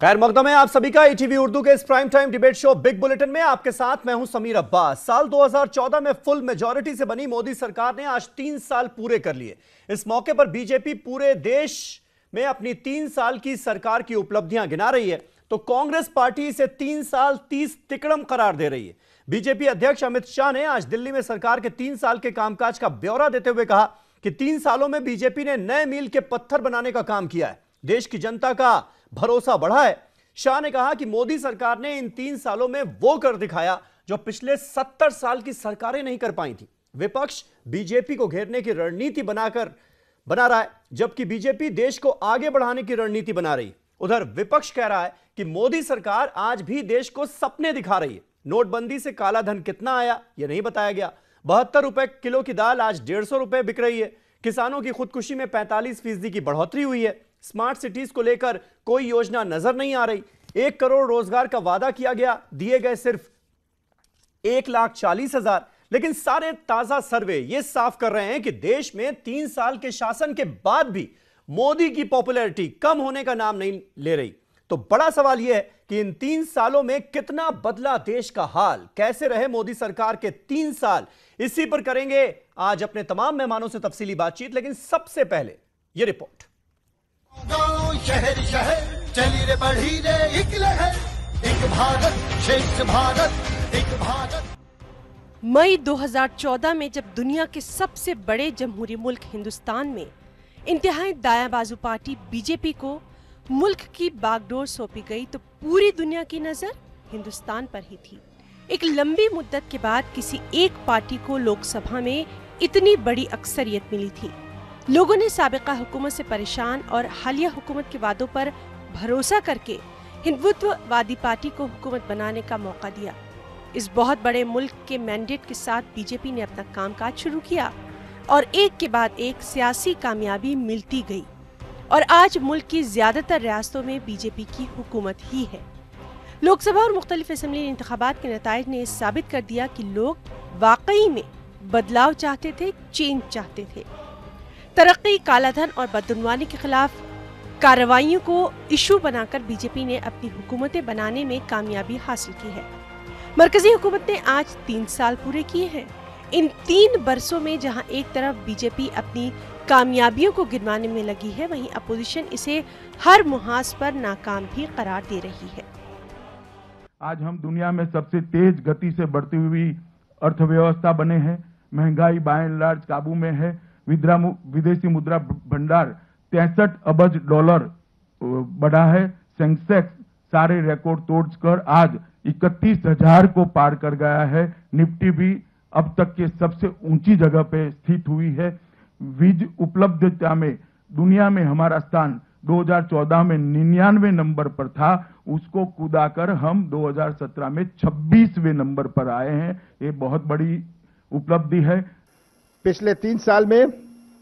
खैर मकदम है आप सभी का ईटीवी उर्दू के इस prime time debate show big bulletin में आपके साथ मैं हूं समीर अब्बास। साल 2014 में फुल मेजॉरिटी से बनी मोदी सरकार ने आज 3 साल पूरे कर लिए। इस मौके पर बीजेपी पूरे देश में अपनी 3 साल की सरकार की उपलब्धियां गिना रही है, तो कांग्रेस पार्टी इसे 3 साल 30 तिकड़म करार दे रही है। बीजेपी अध्यक्ष अमित शाह ने आज दिल्ली में सरकार के 3 साल के कामकाज का ब्यौरा देते हुए कहा कि 3 सालों में बीजेपी ने नए मील के पत्थर बनाने का काम किया है, देश की जनता का भरोसा बढ़ा है। शाह ने कहा कि मोदी सरकार ने इन 3 सालों में वो कर दिखाया जो पिछले 70 साल की सरकारें नहीं कर पाई थी। विपक्ष बीजेपी को घेरने की रणनीति बना रहा है, जबकि बीजेपी देश को आगे बढ़ाने की रणनीति बना रही। उधर विपक्ष कह रहा है कि मोदी सरकार आज भी देश को सपने दिखा रही है। नोटबंदी से काला धन कितना आया यह नहीं बताया गया। 72 रुपए किलो की दाल आज 150 रुपए बिक रही है। किसानों की खुदकुशी में 45% की बढ़ोतरी हुई है। स्मार्ट सिटीज को लेकर कोई योजना नजर नहीं आ रही। 1 करोड़ रोजगार का वादा किया गया, दिए गए सिर्फ 1,40,000। लेकिन सारे ताजा सर्वे यह साफ कर रहे हैं कि देश में 3 साल के शासन के बाद भी मोदी की पॉपुलैरिटी कम होने का नाम नहीं ले रही। तो बड़ा सवाल यह है कि इन 3 सालों में कितना बदला देश का हाल, कैसे रहे मोदी सरकार के 3 साल, इसी पर करेंगे आज अपने तमाम मेहमानों से तफसीली बातचीत। लेकिन सबसे पहले यह रिपोर्ट। शहर शहर चली रे बढ़ी रे एक लहर, एक भारत श्रेष्ठ भारत, एक भारत। मई 2014 में जब दुनिया के सबसे बड़े जमहूरी मुल्क हिंदुस्तान में इंतहाई दायां बाजू पार्टी बीजेपी को मुल्क की बागडोर सौंपी गई, तो पूरी दुनिया की नजर हिंदुस्तान पर ही थी। एक लंबी मुद्दत के बाद किसी एक पार्टी को लोकसभा में इतनी बड़ी अक्सरियत मिली थी। लोगों ने साबिका हुकूमत से परेशान और हालिया हुकूमत के वादों पर भरोसा करके हिंदुत्ववादी पार्टी को हुकूमत बनाने का मौका दिया। इस बहुत बड़े मुल्क के मैंडेट के साथ बीजेपी ने अपना कामकाज शुरू किया और एक के बाद एक सियासी कामयाबी मिलती गई और आज मुल्क की ज्यादातर रियासतों में बीजेपी की हुकूमत ही है। लोकसभा और मुख्तलिफ असेंबली इंतखाबात के नताइज ने साबित कर दिया कि लोग वाकई में बदलाव चाहते थे, चेंज चाहते थे। तरक्की, कालाधन और बदउनवानी के खिलाफ कार्रवाइयों को इशू बनाकर बीजेपी ने अपनी हुकूमतें बनाने में कामयाबी हासिल की है। मरकजी हुकूमत ने आज 3 साल पूरे किए हैं। इन 3 बरसों में जहां एक तरफ बीजेपी अपनी कामयाबियों को गिनवाने में लगी है, वहीं अपोजिशन इसे हर मुहाज पर नाकाम भी करार दे रही है। आज हम दुनिया में सबसे तेज गति से बढ़ती हुई अर्थव्यवस्था बने हैं। महंगाई बाय एंड लार्ज काबू में है। विदेशी मुद्रा भंडार 63 अरब डॉलर बढ़ा है। सेंसेक्स सारे रिकॉर्ड तोड़कर आज 31,000 को पार कर गया है। निफ्टी भी अब तक के सबसे ऊंची जगह पे स्थित हुई है। वीज उपलब्धता में दुनिया में हमारा स्थान 2014 में 99वें नंबर पर था, उसको कूदाकर हम 2017 में 26वें नंबर पर आए हैं। ये बहुत बड़ी उपलब्धि है। पिछले 3 साल में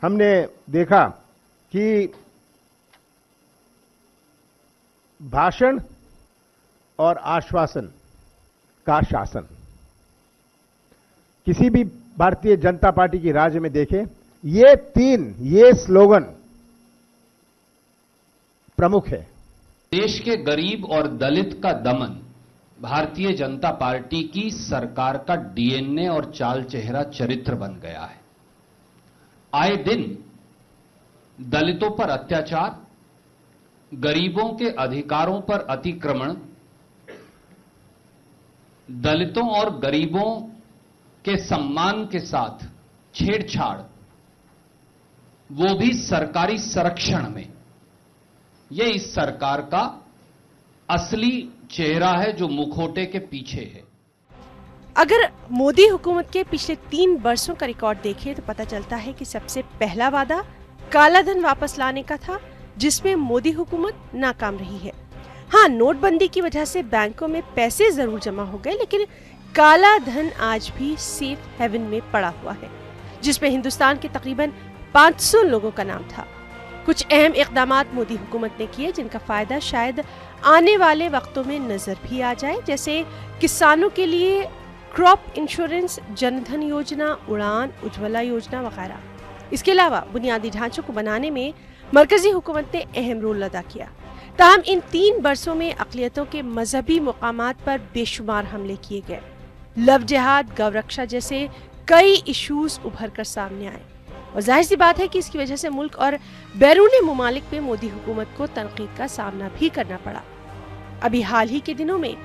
हमने देखा कि भाषण और आश्वासन का शासन, किसी भी भारतीय जनता पार्टी की राज्य में देखें, ये स्लोगन प्रमुख है। देश के गरीब और दलित का दमन भारतीय जनता पार्टी की सरकार का डीएनए और चाल चेहरा चरित्र बन गया है। आए दिन दलितों पर अत्याचार, गरीबों के अधिकारों पर अतिक्रमण, दलितों और गरीबों के सम्मान के साथ छेड़छाड़, वो भी सरकारी संरक्षण में, ये इस सरकार का असली चेहरा है जो मुखौटे के पीछे है। अगर मोदी हुकूमत के पिछले 3 वर्षों का रिकॉर्ड देखें तो पता चलता है कि सबसे पहला वादा काला धन वापस लाने का था, जिसमें मोदी हुकूमत नाकाम रही है। हाँ, नोटबंदी की वजह से बैंकों में पैसे जरूर जमा हो गए, लेकिन काला धन आज भी सेफ हेवन में पड़ा हुआ है, जिसमें हिंदुस्तान के तकरीबन 500 लोगों का नाम था। कुछ अहम इकदामात मोदी हुकूमत ने किए जिनका फायदा शायद आने वाले वक्तों में नजर भी आ जाए, जैसे किसानों के लिए क्रॉप इंश्योरेंस, जनधन योजना, उड़ान, उज्ज्वला योजना वगैरह। इसके अलावा बुनियादी ढांचों को बनाने में मरकजी हुकूमत ने अहम रोल अदा किया। ताहम इन 3 बरसों में अक़लियतों के मजहबी मुकामात पर बेशुमार हमले किए गए। लव जिहाद, गौरक्षा जैसे कई इश्यूज उभर कर सामने आए और जाहिर सी बात है कि इसकी वजह से मुल्क और बैरूनी मुमालिक में मोदी हुकूमत को तनकीद का सामना भी करना पड़ा। अभी हाल ही के दिनों में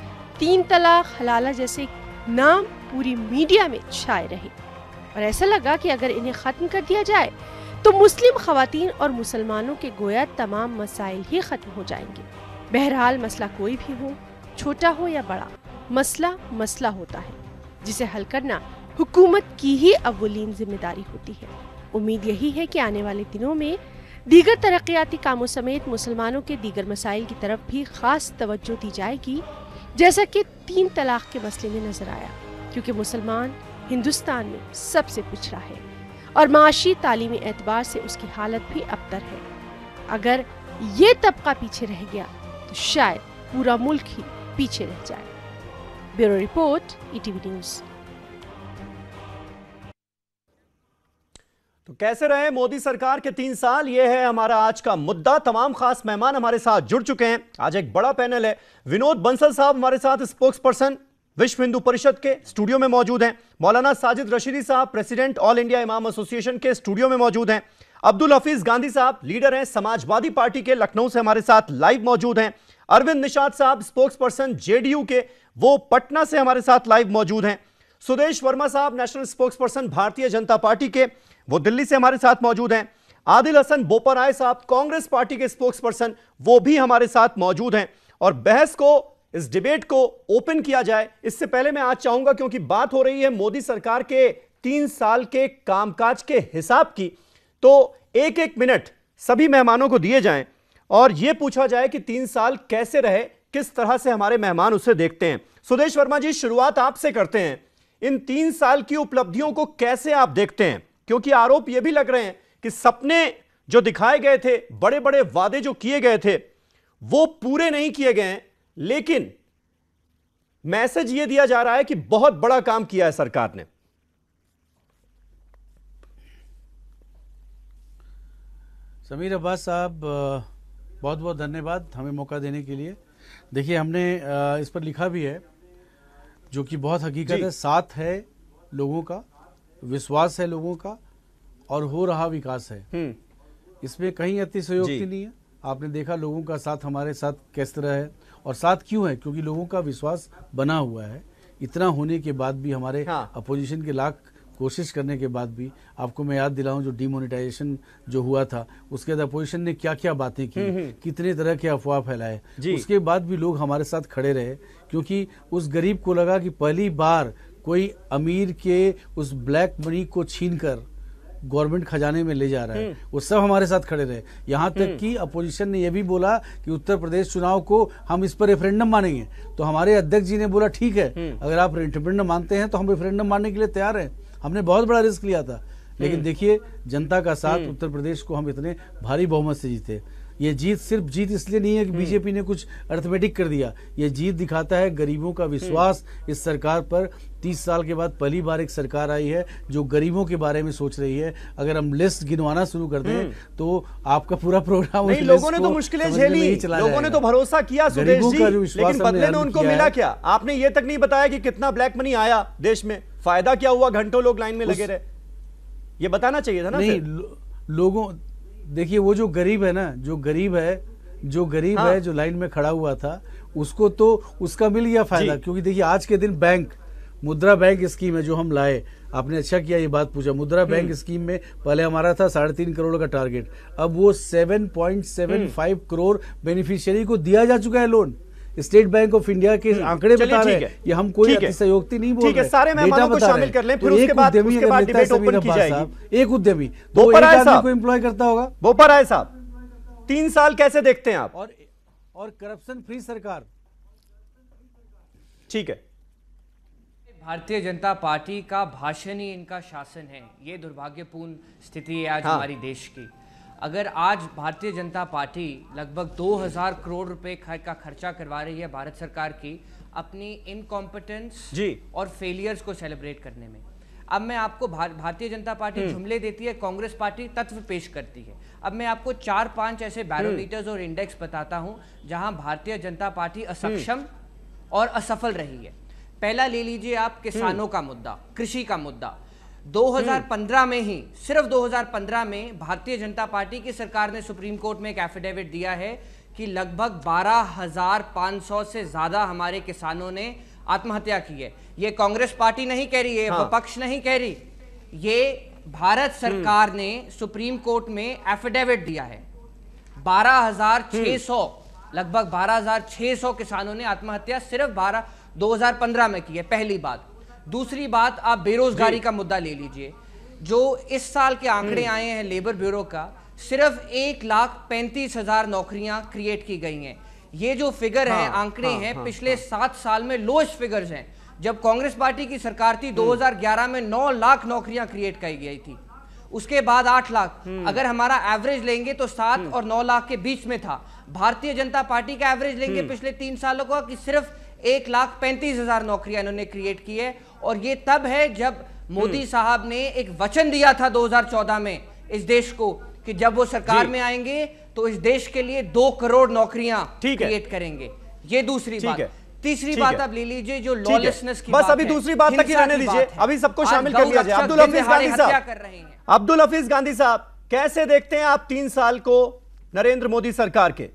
3 तलाक, हलाला जैसे नाम पूरी मीडिया में छाए रहे और ऐसा लगा कि अगर इन्हें खत्म कर दिया जाए तो मुस्लिम खवातीन और मुसलमानों के गोया तमाम मसाइल ही खत्म हो जाएंगे। बहरहाल मसला कोई भी हो, छोटा हो या बड़ा, मसला मसला होता है जिसे हल करना हुकूमत की ही अव्वलीन जिम्मेदारी होती है। उम्मीद यही है कि आने वाले दिनों में दीगर तरक्याती कामों समेत मुसलमानों के दीगर मसाइल की तरफ भी खास तवज्जो दी जाएगी, जैसा कि 3 तलाक के मसले में नजर आया, क्योंकि मुसलमान हिंदुस्तान में सबसे पिछड़ा है और माशी तालीमी एतबार से उसकी हालत भी अबतर है। अगर ये तबका पीछे रह गया तो शायद पूरा मुल्क ही पीछे रह जाए। Bureau report, ETV news. तो कैसे रहे मोदी सरकार के 3 साल, ये है हमारा आज का मुद्दा। तमाम खास मेहमान हमारे साथ जुड़ चुके हैं। आज एक बड़ा पैनल है। विनोद बंसल साहब हमारे साथ, स्पोक्स पर्सन विश्व हिंदू परिषद के, स्टूडियो में मौजूद हैं। मौलाना साजिद रशीदी साहब, प्रेसिडेंट ऑल इंडिया इमाम एसोसिएशन के, स्टूडियो में मौजूद हैं। अब्दुल हफीज गांधी साहब, लीडर हैं समाजवादी पार्टी के, लखनऊ से हमारे साथ लाइव मौजूद हैं। अरविंद निषाद साहब, स्पोक्स पर्सन जेडीयू के, वो पटना से हमारे साथ लाइव मौजूद हैं। सुदेश वर्मा साहब, national spokes person Bharatiya Janata party के, वो दिल्ली से हमारे साथ मौजूद हैं। आदिल हसन बोपराय साहब, कांग्रेस पार्टी के स्पोक्स पर्सन, वो भी हमारे साथ मौजूद हैं। और बहस को, इस डिबेट को ओपन किया जाए, इससे पहले मैं आज चाहूंगा, क्योंकि बात हो रही है मोदी सरकार के 3 साल के कामकाज के हिसाब की, तो 1-1 मिनट सभी मेहमानों को दिए जाएं और यह पूछा जाए कि 3 साल कैसे रहे, किस तरह से हमारे मेहमान उसे देखते हैं। सुदेश वर्मा जी, शुरुआत आपसे करते हैं। इन 3 साल की उपलब्धियों को कैसे आप देखते हैं? क्योंकि आरोप यह भी लग रहे हैं कि सपने जो दिखाए गए थे, बड़े बड़े वादे जो किए गए थे, वो पूरे नहीं किए गए हैं, लेकिन मैसेज यह दिया जा रहा है कि बहुत बड़ा काम किया है सरकार ने। समीर अब्बास साहब, बहुत बहुत धन्यवाद हमें मौका देने के लिए। देखिए, हमने इस पर लिखा भी है, जो कि बहुत हकीकत है। साथ है लोगों का, विश्वास है लोगों का, और हो रहा विकास है। इसमें कहीं अतिशयोक्ति नहीं है। आपने देखा लोगों का साथ हमारे साथ किस तरह है, और साथ क्यों है? क्योंकि लोगों का विश्वास बना हुआ है। इतना होने के बाद भी, हमारे अपोजिशन के लाख कोशिश करने के बाद भी, आपको मैं याद दिलाऊं, जो डिमोनेटाइजेशन जो हुआ था, उसके बाद अपोजिशन ने क्या क्या बातें की, कितने तरह के अफवाह फैलाए, उसके बाद भी लोग हमारे साथ खड़े रहे, क्योंकि उस गरीब को लगा कि पहली बार कोई अमीर के उस ब्लैक मनी को छीनकर गवर्नमेंट खजाने में ले जा रहा है। वो सब हमारे साथ खड़े रहे। यहाँ तक कि अपोजिशन ने यह भी बोला कि उत्तर प्रदेश चुनाव को हम इस पर रेफरेंडम मानेंगे। तो हमारे अध्यक्ष जी ने बोला, ठीक है, अगर आप रेफरेंडम मानते हैं तो हम रेफरेंडम मानने के लिए तैयार हैं। हमने बहुत बड़ा रिस्क लिया था, लेकिन देखिए जनता का साथ, उत्तर प्रदेश को हम इतने भारी बहुमत से जीते। ये जीत सिर्फ जीत इसलिए नहीं है कि बीजेपी ने कुछ अर्थमेटिक कर दिया। ये जीत दिखाता है गरीबों का विश्वास इस सरकार पर। 30 साल के बाद पहली बार एक सरकार आई है जो गरीबों के बारे में सोच रही है। अगर हम लिस्ट गिनवाना शुरू कर दें तो आपका पूरा प्रोग्राम नहीं, लोगों ने तो मुश्किलें झेली, लोगों ने तो भरोसा किया सुदेश जी, लेकिन बदले में उनको मिला क्या? आपने ये तक नहीं बताया कि कितना ब्लैक मनी आया देश में, फायदा क्या हुआ, घंटों लोग लाइन में लगे रहे, ये बताना चाहिए था ना। नहीं, लोगों, देखिए वो जो गरीब है ना, जो गरीब है जो लाइन में खड़ा हुआ था, उसको तो उसका मिल गया फायदा। क्योंकि देखिए आज के दिन बैंक, मुद्रा बैंक स्कीम है जो हम लाए, आपने अच्छा किया ये बात पूछा। मुद्रा बैंक स्कीम में पहले हमारा था 3.5 करोड़ का टारगेट, अब वो 7.75 करोड़ बेनिफिशियरी को दिया जा चुका है loan. State bank of India के आंकड़े बता रहे हैं, ये हम कोई अतिशयोक्ति नहीं बोल रहे। सारे मेहमानों को शामिल कर लें, फिर उसके बाद डिबेट ओपन की जाएगी। एक उद्यमी तो एक आदमी को एम्प्लॉय करता होगा। बोपराय साहब, 3 साल कैसे देखते हैं आप? और करप्शन फ्री सरकार। ठीक है, भारतीय जनता पार्टी का भाषण ही इनका शासन है। ये दुर्भाग्यपूर्ण स्थिति है आज हमारी देश की। अगर आज भारतीय जनता पार्टी लगभग 2000 करोड़ रुपए का खर्चा करवा रही है भारत सरकार की अपनी इनकॉम्पिटेंस और फेलियर्स को सेलिब्रेट करने में, अब मैं आपको भारतीय जनता पार्टी जुमले देती है, कांग्रेस पार्टी तत्व पेश करती है। अब मैं आपको 4-5 ऐसे बैरोमीटर्स और इंडेक्स बताता हूं जहां भारतीय जनता पार्टी असक्षम और असफल रही है। पहला ले लीजिए आप किसानों का मुद्दा, कृषि का मुद्दा। 2015 में ही, सिर्फ 2015 में भारतीय जनता पार्टी की सरकार ने सुप्रीम कोर्ट में एक एफिडेविट दिया है कि लगभग 12,500 से ज्यादा हमारे किसानों ने आत्महत्या की है। ये कांग्रेस पार्टी नहीं कह रही है, विपक्ष नहीं कह रही, ये भारत सरकार ने सुप्रीम कोर्ट में एफिडेविट दिया है। 12,600, लगभग 12,600 किसानों ने आत्महत्या सिर्फ 2015 में की है। पहली बात। दूसरी बात, आप बेरोजगारी का मुद्दा ले लीजिए। जो इस साल के आंकड़े आए हैं लेबर ब्यूरो का, सिर्फ 1,35,000 नौकरियां क्रिएट की गई हैं। ये जो फिगर है, आंकड़े हैं, पिछले 7 साल में लोएस्ट फिगर्स हैं। जब कांग्रेस पार्टी की सरकार थी 2011 में 9 लाख नौकरियां क्रिएट की गई थी, उसके बाद 8 लाख। अगर हमारा एवरेज लेंगे तो 7 और 9 लाख के बीच में था। भारतीय जनता पार्टी का एवरेज लेंगे पिछले 3 सालों का कि सिर्फ 1,35,000 नौकरियां इन्होंने क्रिएट की है। और ये तब है जब मोदी साहब ने एक वचन दिया था 2014 में इस देश को कि जब वो सरकार में आएंगे तो इस देश के लिए 2 करोड़ नौकरियां क्रिएट करेंगे। ये दूसरी बात। तीसरी बात आप ले लीजिए जो लॉलेसनेस की, बस अभी दूसरी बात तक ही रहने दीजिए, अभी सबको शामिल कर लिया जाए। अब्दुल हफीज गांधी साहब, अब्दुल हफीज गांधी साहब, कैसे देखते हैं आप 3 साल को नरेंद्र मोदी सरकार के?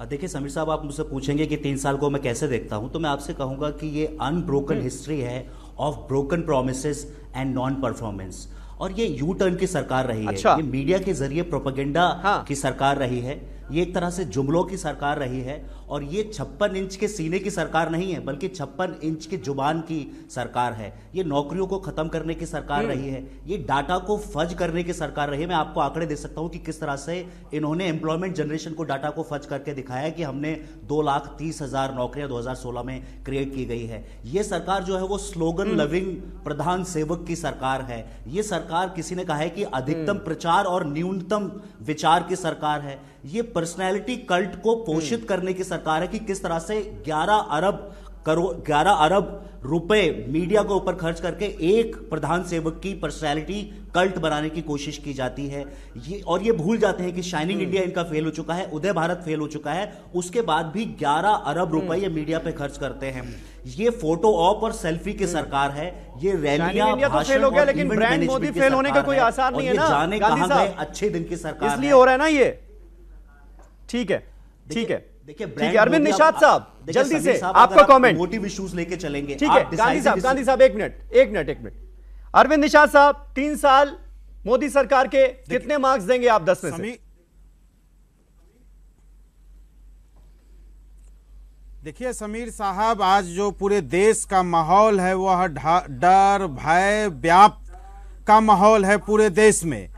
देखिए समीर साहब, आप मुझसे पूछेंगे कि 3 साल को मैं कैसे देखता हूं, तो मैं आपसे कहूंगा कि ये अनब्रोकन हिस्ट्री है of broken promises and non performance. और ये यू टर्न की सरकार रही है, ये मीडिया के जरिए प्रोपेगेंडा की सरकार रही है, ये एक तरह से जुमलों की सरकार रही है। और ये 56 इंच के सीने की सरकार नहीं है, बल्कि 56 इंच की जुबान की सरकार है। ये नौकरियों को खत्म करने की सरकार रही है, ये डाटा को फज करने की सरकार रही है। मैं आपको आंकड़े दे सकता हूं कि किस तरह से इन्होंने एम्प्लॉयमेंट जनरेशन को डाटा को फज करके दिखाया कि हमने 2,30,000 नौकरियां 2016 में क्रिएट की गई है। ये सरकार जो है वो स्लोगन लविंग प्रधान सेवक की सरकार है। ये सरकार, किसी ने कहा है कि अधिकतम प्रचार और न्यूनतम विचार की सरकार है। ये पर्सनैलिटी कल्ट को पोषित करने की सरकार है कि किस तरह से 11 अरब रुपए मीडिया के ऊपर खर्च करके एक प्रधान सेवक की पर्सनैलिटी कल्ट बनाने की कोशिश की जाती है। ये भूल जाते हैं कि शाइनिंग इंडिया इनका फेल हो चुका है, उदय भारत फेल हो चुका है, उसके बाद भी 11 अरब रुपए ये मीडिया पे खर्च करते हैं। ये फोटो ऑप और सेल्फी की सरकार है। ये रैलियां, भाषण और लेकिन ब्रांड मोदी फेल होने का कोई आसार नहीं है ना। जाने कहां गए अच्छे दिन की सरकार, इसलिए हो रहा है ना ये। ठीक है, ठीक है, देखिए अरविंद निषाद साहब, जल्दी से आपका कमेंट। मोटिव इश्यूज लेके चलेंगे। ठीक है गांधी साहब एक मिनट। अरविंद निषाद साहब, 3 साल मोदी सरकार के कितने मार्क्स देंगे आप 10 में से? देखिए समीर साहब, आज जो पूरे देश का माहौल है वह डर, भय, व्याप्त का माहौल है पूरे देश में।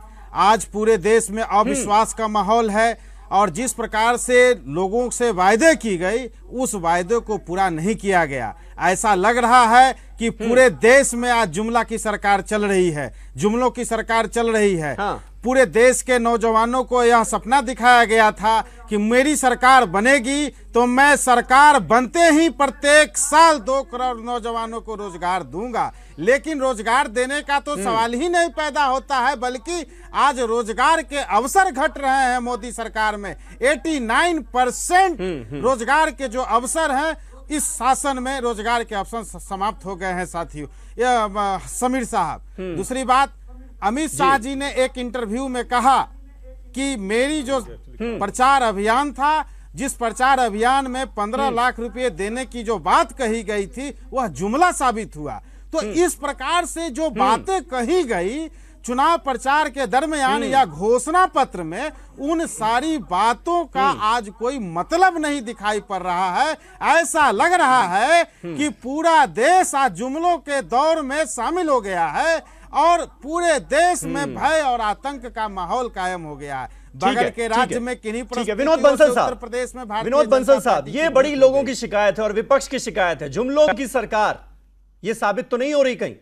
आज पूरे देश में अविश्वास का माहौल है और जिस प्रकार से लोगों से वायदे की गई उस वायदे को पूरा नहीं किया गया। ऐसा लग रहा है कि पूरे देश में आज जुमला की सरकार चल रही है, जुमलों की सरकार चल रही है। पूरे देश के नौजवानों को यह सपना दिखाया गया था कि मेरी सरकार बनेगी तो मैं सरकार बनते ही प्रत्येक साल 2 करोड़ नौजवानों को रोजगार दूंगा। लेकिन रोजगार देने का तो सवाल ही नहीं पैदा होता है, बल्कि आज रोजगार के अवसर घट रहे हैं। मोदी सरकार में 89% रोजगार के जो अवसर हैं, इस शासन में रोजगार के अवसर समाप्त हो गए हैं साथियों। समीर साहब, दूसरी बात, अमित शाह जी ने एक इंटरव्यू में कहा कि मेरी जो प्रचार अभियान था, जिस प्रचार अभियान में 15 लाख रुपए देने की जो बात कही गई थी वह जुमला साबित हुआ। तो इस प्रकार से जो बातें कही गई चुनाव प्रचार के दरमियान या घोषणा पत्र में, उन सारी बातों का आज कोई मतलब नहीं दिखाई पड़ रहा है। ऐसा लग रहा है कि पूरा देश आज जुमलों के दौर में शामिल हो गया है और पूरे देश में भय और आतंक का माहौल कायम हो गया है। बगल के राज्य में किन्हीं विनोद बंसल साहब, उत्तर प्रदेश में विनोद बंसल साहब, ये बड़ी लोगों की शिकायत है और विपक्ष की शिकायत है, जुमलों की सरकार ये साबित तो नहीं हो रही कहीं?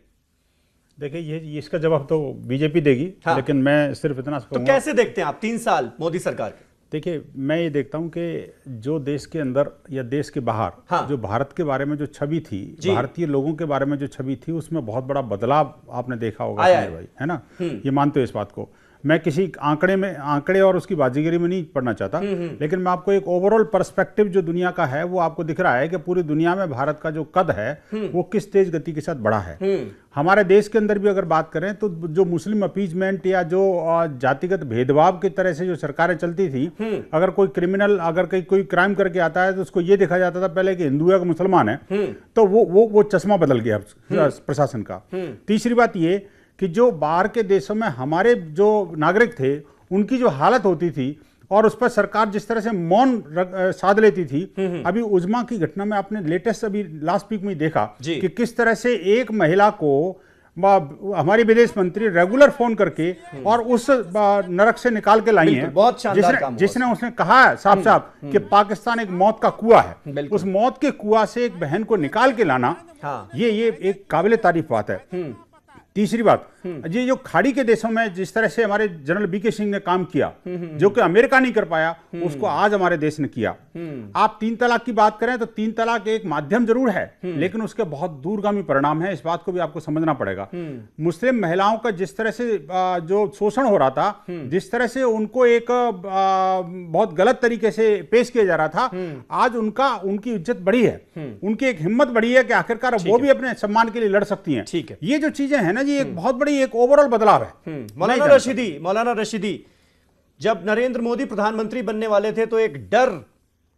देखिए ये इसका जवाब तो बीजेपी देगी, लेकिन मैं सिर्फ इतना तो कैसे देखते हैं आप 3 साल मोदी सरकार के? देखिए, मैं ये देखता हूं कि जो देश के अंदर या देश के बाहर जो भारत के बारे में जो छवि थी, भारतीय लोगों के बारे में जो छवि थी, उसमें बहुत बड़ा बदलाव आपने देखा होगा समीर भाई, है ना? ये मानते हो इस बात को? मैं किसी आंकड़े और उसकी बाजीगरी में नहीं पढ़ना चाहता, लेकिन मैं आपको एक ओवरऑल पर्सपेक्टिव जो दुनिया का है वो आपको दिख रहा है कि पूरी दुनिया में भारत का जो कद है वो किस तेज गति के साथ बढ़ा है। हमारे देश के अंदर भी अगर बात करें तो जो मुस्लिम अपीजमेंट या जो जातिगत भेदभाव की तरह से जो सरकारें चलती थी, अगर कोई क्रिमिनल अगर कोई क्राइम करके आता है तो उसको ये देखा जाता था पहले कि हिंदू है कि मुसलमान है, तो वो चश्मा बदल गया प्रशासन का। तीसरी बात ये कि जो बाहर के देशों में हमारे जो नागरिक थे उनकी जो हालत होती थी और उस पर सरकार जिस तरह से मौन साध लेती थी, अभी उज्मा की घटना में आपने लेटेस्ट अभी लास्ट वीक में देखा कि किस तरह से एक महिला को हमारी विदेश मंत्री रेगुलर फोन करके और उस नरक से निकाल के लाई है, जिसने उसने कहा है साफ साफ कि पाकिस्तान एक मौत का कुआं है। उस मौत के कुआं से एक बहन को निकाल के लाना, ये एक काबिले तारीफ बात है। तीसरी बात, ये जो खाड़ी के देशों में जिस तरह से हमारे जनरल बीके सिंह ने काम किया, जो कि अमेरिका नहीं कर पाया, उसको आज हमारे देश ने किया। आप 3 तलाक की बात करें तो 3 तलाक एक माध्यम जरूर है, लेकिन उसके बहुत दूरगामी परिणाम है, इस बात को भी आपको समझना पड़ेगा। मुस्लिम महिलाओं का जिस तरह से जो शोषण हो रहा था, जिस तरह से उनको एक बहुत गलत तरीके से पेश किया जा रहा था, आज उनकी इज्जत बढ़ी है, उनकी एक हिम्मत बढ़ी है कि आखिरकार वो भी अपने सम्मान के लिए लड़ सकती हैं। ठीक है, ये जो चीजें हैं ना जी, एक बहुत बड़ी एक ओवरऑल बदलाव है। मौलाना रशीदी, जब नरेंद्र मोदी प्रधानमंत्री बनने वाले थे तो एक डर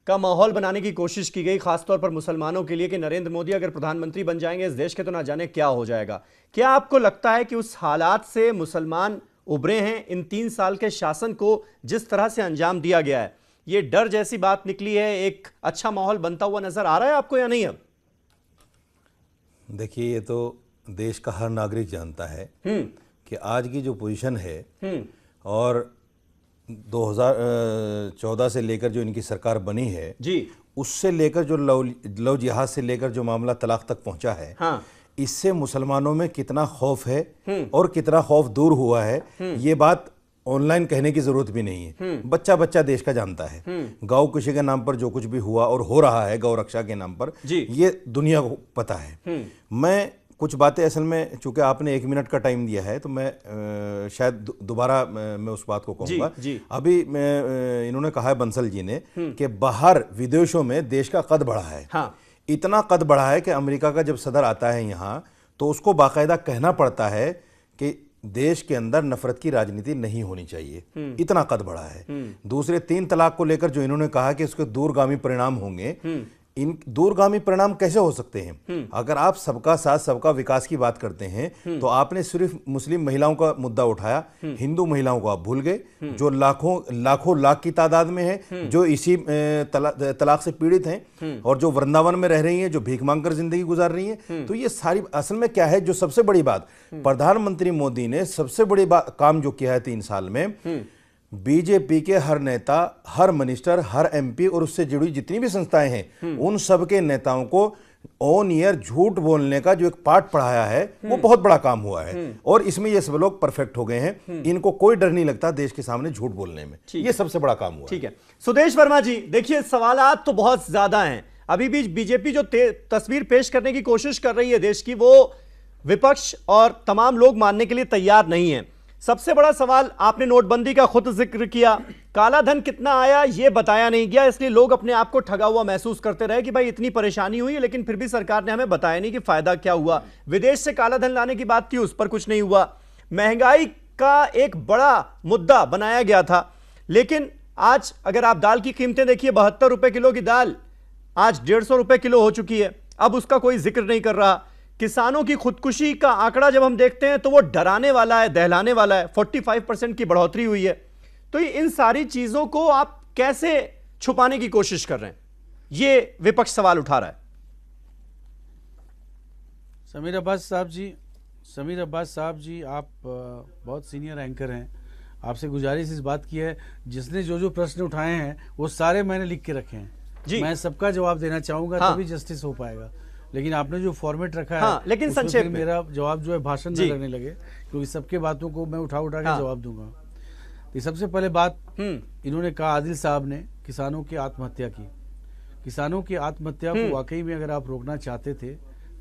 का माहौल बनाने की कोशिश की गई, खासतौर पर मुसलमानों के लिए, कि नरेंद्र मोदी अगर प्रधानमंत्री बन जाएंगे इस देश के तो ना जाने क्या हो जाएगा। क्या आपको लगता है कि उस हालात से मुसलमान उभरे हैं? इन 3 साल के शासन को जिस तरह से अंजाम दिया गया है, ये डर जैसी बात निकली है, एक अच्छा माहौल बनता हुआ नजर आ रहा है आपको या नहीं? अब देखिए, ये तो देश का हर नागरिक जानता है कि आज की जो पोजीशन है और 2014 से लेकर जो इनकी सरकार बनी है जी, उससे लेकर जो लव जिहाद से लेकर जो मामला तलाक तक पहुंचा है, इससे मुसलमानों में कितना खौफ है और कितना खौफ दूर हुआ है, ये बात ऑनलाइन कहने की जरूरत भी नहीं है। बच्चा बच्चा देश का जानता है। गौ कृषि के नाम पर जो कुछ भी हुआ और हो रहा है, गौ रक्षा के नाम पर, ये दुनिया को पता है। मैं कुछ बातें असल में, चूंकि आपने 1 मिनट का टाइम दिया है तो मैं शायद दोबारा मैं उस बात को कहूंगा। अभी इन्होंने कहा है बंसल जी ने कि बाहर विदेशों में देश का कद बढ़ा है। इतना कद बढ़ा है कि अमेरिका का जब सदर आता है यहाँ तो उसको बाकायदा कहना पड़ता है कि देश के अंदर नफरत की राजनीति नहीं होनी चाहिए, इतना कद बढ़ा है। दूसरे 3 तलाक को लेकर जो इन्होंने कहा कि उसके दूरगामी परिणाम होंगे, इन दूरगामी परिणाम कैसे हो सकते हैं? अगर आप सबका साथ सबका विकास की बात करते हैं तो आपने सिर्फ मुस्लिम महिलाओं का मुद्दा उठाया, हिंदू महिलाओं को आप भूल गए, जो लाखों लाख की तादाद में है, जो इसी तलाक से पीड़ित हैं और जो वृंदावन में रह रही हैं, जो भीख मांगकर जिंदगी गुजार रही हैं। तो ये सारी असल में क्या है, जो सबसे बड़ी बात प्रधानमंत्री मोदी ने सबसे बड़ी काम जो किया है 3 साल में, बीजेपी के हर नेता, हर मिनिस्टर, हर एमपी और उससे जुड़ी जितनी भी संस्थाएं हैं, उन सब के नेताओं को ऑन ईयर झूठ बोलने का जो एक पाठ पढ़ाया है, वो बहुत बड़ा काम हुआ है। और इसमें ये सब लोग परफेक्ट हो गए हैं, इनको कोई डर नहीं लगता देश के सामने झूठ बोलने में। ये सबसे बड़ा काम हुआ। ठीक है, सुदेश वर्मा जी, देखिए सवालात तो बहुत ज्यादा हैं। अभी भी बीजेपी जो तस्वीर पेश करने की कोशिश कर रही है देश की, वो विपक्ष और तमाम लोग मानने के लिए तैयार नहीं है। सबसे बड़ा सवाल, आपने नोटबंदी का खुद जिक्र किया, काला धन कितना आया ये बताया नहीं गया, इसलिए लोग अपने आप को ठगा हुआ महसूस करते रहे कि भाई इतनी परेशानी हुई है, लेकिन फिर भी सरकार ने हमें बताया नहीं कि फायदा क्या हुआ। विदेश से काला धन लाने की बात थी, उस पर कुछ नहीं हुआ। महंगाई का एक बड़ा मुद्दा बनाया गया था, लेकिन आज अगर आप दाल की कीमतें देखिए, 72 रुपए किलो की दाल आज 150 रुपए किलो हो चुकी है, अब उसका कोई जिक्र नहीं कर रहा। किसानों की खुदकुशी का आंकड़ा जब हम देखते हैं तो वो डराने वाला है, दहलाने वाला है। 45% की बढ़ोतरी हुई है। तो इन सारी चीजों को आप कैसे छुपाने की कोशिश कर रहे हैं, ये विपक्ष सवाल उठा रहा है। समीर अब्बास साहब जी, आप बहुत सीनियर एंकर हैं, आपसे गुजारिश इस बात की है, जिसने जो प्रश्न उठाए हैं वो सारे मैंने लिख के रखे हैं जी। मैं सबका जवाब देना चाहूंगा, तभी जस्टिस हो पाएगा। लेकिन आपने जो फॉर्मेट रखा है, लेकिन संक्षेप में मेरा जवाब जो है भाषण न लगने लगे, क्योंकि सबके बातों को मैं उठा के जवाब दूंगा। तो सबसे पहले बात इन्होंने कहा, आदिल साहब ने किसानों की आत्महत्या की। किसानों की आत्महत्या को वाकई में अगर आप रोकना चाहते थे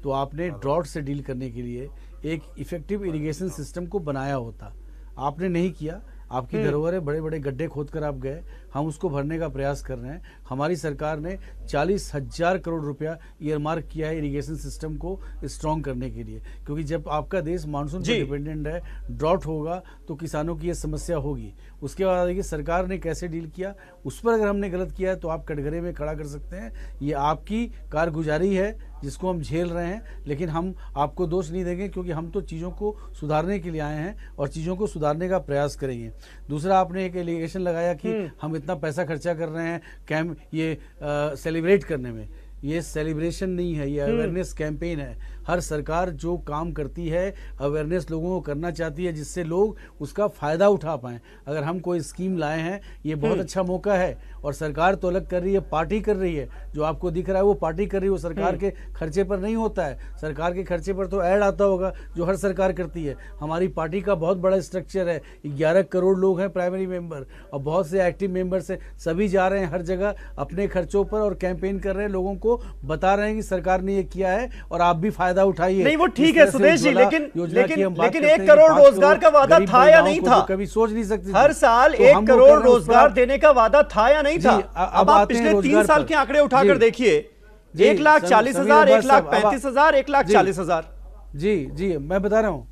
तो आपने ड्रॉट से डील करने के लिए एक इफेक्टिव इरिगेशन सिस्टम को बनाया होता। आपने नहीं किया। आपकी धरोहर है, बड़े बड़े गड्ढे खोदकर आप गए। हम उसको भरने का प्रयास कर रहे हैं। हमारी सरकार ने 40,000 करोड़ रुपया ईयरमार्क किया है इरिगेशन सिस्टम को स्ट्रॉन्ग करने के लिए, क्योंकि जब आपका देश मानसून पर डिपेंडेंट है, ड्रॉट होगा तो किसानों की ये समस्या होगी। उसके बाद देखिए सरकार ने कैसे डील किया, उस पर अगर हमने गलत किया है तो आप कटघरे में खड़ा कर सकते हैं। ये आपकी कारगुजारी है जिसको हम झेल रहे हैं, लेकिन हम आपको दोष नहीं देंगे, क्योंकि हम तो चीज़ों को सुधारने के लिए आए हैं और चीज़ों को सुधारने का प्रयास करेंगे। दूसरा, आपने एक एलिगेशन लगाया कि हम इतना पैसा खर्चा कर रहे हैं ये सेलिब्रेट करने में। ये सेलिब्रेशन नहीं है, ये अवेयरनेस कैंपेन है। हर सरकार जो काम करती है अवेयरनेस लोगों को करना चाहती है, जिससे लोग उसका फायदा उठा पाएं। अगर हम कोई स्कीम लाए हैं, ये बहुत अच्छा मौका है। और सरकार तो अलग कर रही है, पार्टी कर रही है। जो आपको दिख रहा है वो पार्टी कर रही है, वो सरकार के खर्चे पर नहीं होता है। सरकार के खर्चे पर तो ऐड आता होगा जो हर सरकार करती है। हमारी पार्टी का बहुत बड़ा स्ट्रक्चर है, 11 करोड़ लोग हैं प्राइमरी मेंबर, और बहुत से एक्टिव मेंबर्स हैं। सभी जा रहे हैं हर जगह अपने खर्चों पर और कैंपेन कर रहे हैं, लोगों को बता रहे हैं कि सरकार ने ये किया है और आप भी फायदा उठाइए। नहीं वो ठीक है सुदेश जी, लेकिन 1 करोड़ रोजगार का वादा था या नहीं था? कभी सोच नहीं सकते। हर साल 1 करोड़ रोजगार देने का वादा था या नहीं था? अब आप पिछले 3 साल के आंकड़े उठाकर देखिए, 1,40,000, 1,35,000, 1,40,000। जी मैं बता रहा हूं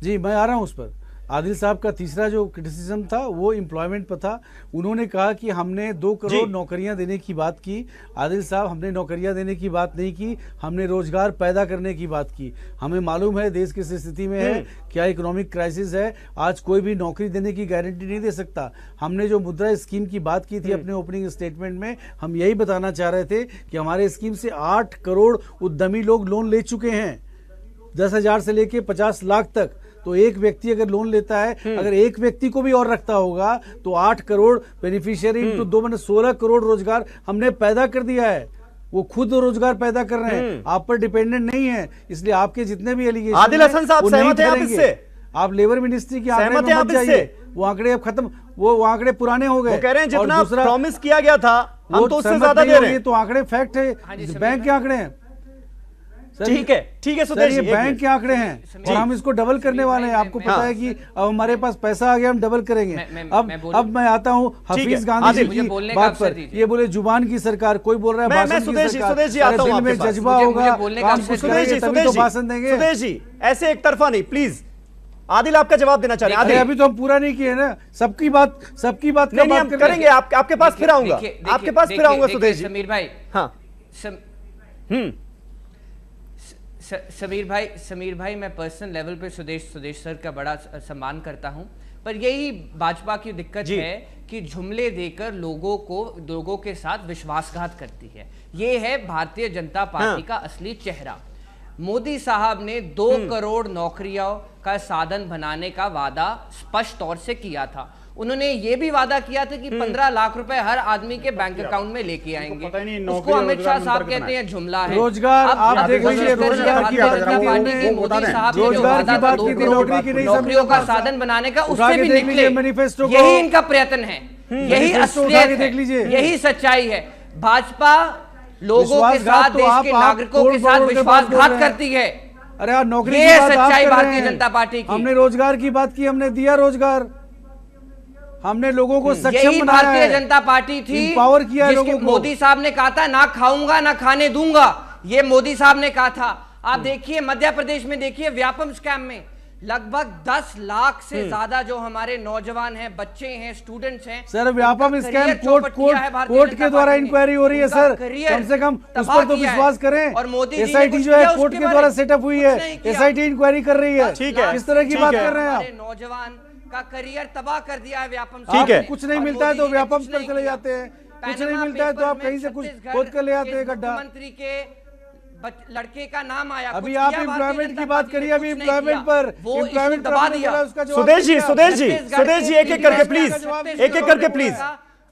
जी, मैं आ रहा हूं उस पर। आदिल साहब का तीसरा जो क्रिटिसिज्म था वो एम्प्लॉयमेंट पर था। उन्होंने कहा कि हमने 2 करोड़ नौकरियां देने की बात की। आदिल साहब, हमने नौकरियां देने की बात नहीं की, हमने रोजगार पैदा करने की बात की। हमें मालूम है देश किस स्थिति में है, क्या इकोनॉमिक क्राइसिस है। आज कोई भी नौकरी देने की गारंटी नहीं दे सकता। हमने जो मुद्रा स्कीम की बात की थी अपने ओपनिंग स्टेटमेंट में, हम यही बताना चाह रहे थे कि हमारे स्कीम से 8 करोड़ उद्यमी लोग लोन ले चुके हैं, 10,000 से लेके 50 लाख तक। तो एक व्यक्ति अगर लोन लेता है, अगर एक व्यक्ति को भी और रखता होगा तो 8 करोड़ बेनिफिशियरी इंटू 2 मैंने 16 करोड़ रोजगार हमने पैदा कर दिया है। वो खुद रोजगार पैदा कर रहे हैं, आप पर डिपेंडेंट नहीं है। इसलिए आपके जितने भी एलिगेशन आदिल हसन साहब सहमत हैं आप इससे? आप लेबर मिनिस्ट्री के आंकड़े में मत जाइए, वो आंकड़े अब खत्म, वो आंकड़े पुराने हो गए। वो कह रहे हैं जितना प्रॉमिस किया गया था हम तो उससे ज्यादा दे रहे हैं। तो आंकड़े फैक्ट है, बैंक के आंकड़े हैं। ठीक है सुदेश जी, बैंक के आंकड़े हैं और हम इसको डबल करने वाले हैं। आपको पता है कि अब हमारे पास पैसा आ गया, हम डबल करेंगे। अब मैं आता हूँ हफीज गांधी जी की बात पर। ये बोले जुबान की सरकार, कोई बोल रहा है भाषण की सरकार। दिल में जज्बा होगा, भाषण देंगे। सुदेश जी ऐसे एक तरफा नहीं, प्लीज। आदिल आपका जवाब देना चाह रहे हैं। अभी तो हम पूरा नहीं किए ना, सबकी बात नहीं करेंगे। आपके पास फिर आऊंगा, आपके पास फिर आऊंगा सुदेश जी। समीर भाई, हाँ समीर भाई मैं पर्सनल लेवल पे सुदेश सर का बड़ा सम्मान करता हूं, पर यही भाजपा की दिक्कत है कि जुमले देकर लोगों के साथ विश्वासघात करती है। ये है भारतीय जनता पार्टी का असली चेहरा। मोदी साहब ने 2 करोड़ नौकरियों का साधन बनाने का वादा स्पष्ट तौर से किया था। उन्होंने ये भी वादा किया था कि 15 लाख रुपए हर आदमी के बैंक अकाउंट में लेके आएंगे। उसको अमित शाह साहब कहते हैं जुमला है। रोजगार आप देख लीजिए, नौकरियों का साधन बनाने का, उससे भी निकले। यही इनका प्रयत्न है, यही असलियत है, यही सच्चाई है। भाजपा लोगों के साथ, देश के नागरिकों के साथ विश्वासघात करती है। अरे यार, नौकरी की सच्चाई भारतीय जनता पार्टी की। हमने रोजगार की बात की, हमने दिया रोजगार, हमने लोगों को सक्षम बनाया। भारतीय जनता पार्टी थी, पावर किया लोगों को। मोदी साहब ने कहा था ना खाऊंगा ना खाने दूंगा, ये मोदी साहब ने कहा था। आप देखिए मध्य प्रदेश में, देखिए व्यापम स्कैम में लगभग 10 लाख से ज्यादा जो हमारे नौजवान हैं, बच्चे हैं, स्टूडेंट्स हैं। सर व्यापम स्कैम कोर्ट के द्वारा इंक्वायरी हो रही है सर, कम से कम उस पर तो विश्वास करें। और मोदी एसआईटी जो है कोर्ट के द्वारा सेटअप हुई है, एसआईटी इंक्वायरी कर रही है। ठीक है, किस तरह की बात कर रहे हैं आप? नौजवान का करियर तबाह कर दिया है व्यापम। ठीक है, कुछ नहीं मिलता है तो व्यापम पर चले जाते हैं, कुछ नहीं मिलता है तो आप कहीं से कुछ खोद कर ले आते हैं गड्ढा। मंत्री के लड़के का नाम आया। अभी आप एम्प्लॉयमेंट की बात करिए, अभी एम्प्लॉयमेंट पर एम्प्लॉयमेंट दबा दिया उसका जवाब। सुदेश जी एक एक करके प्लीज, एक एक करके प्लीज।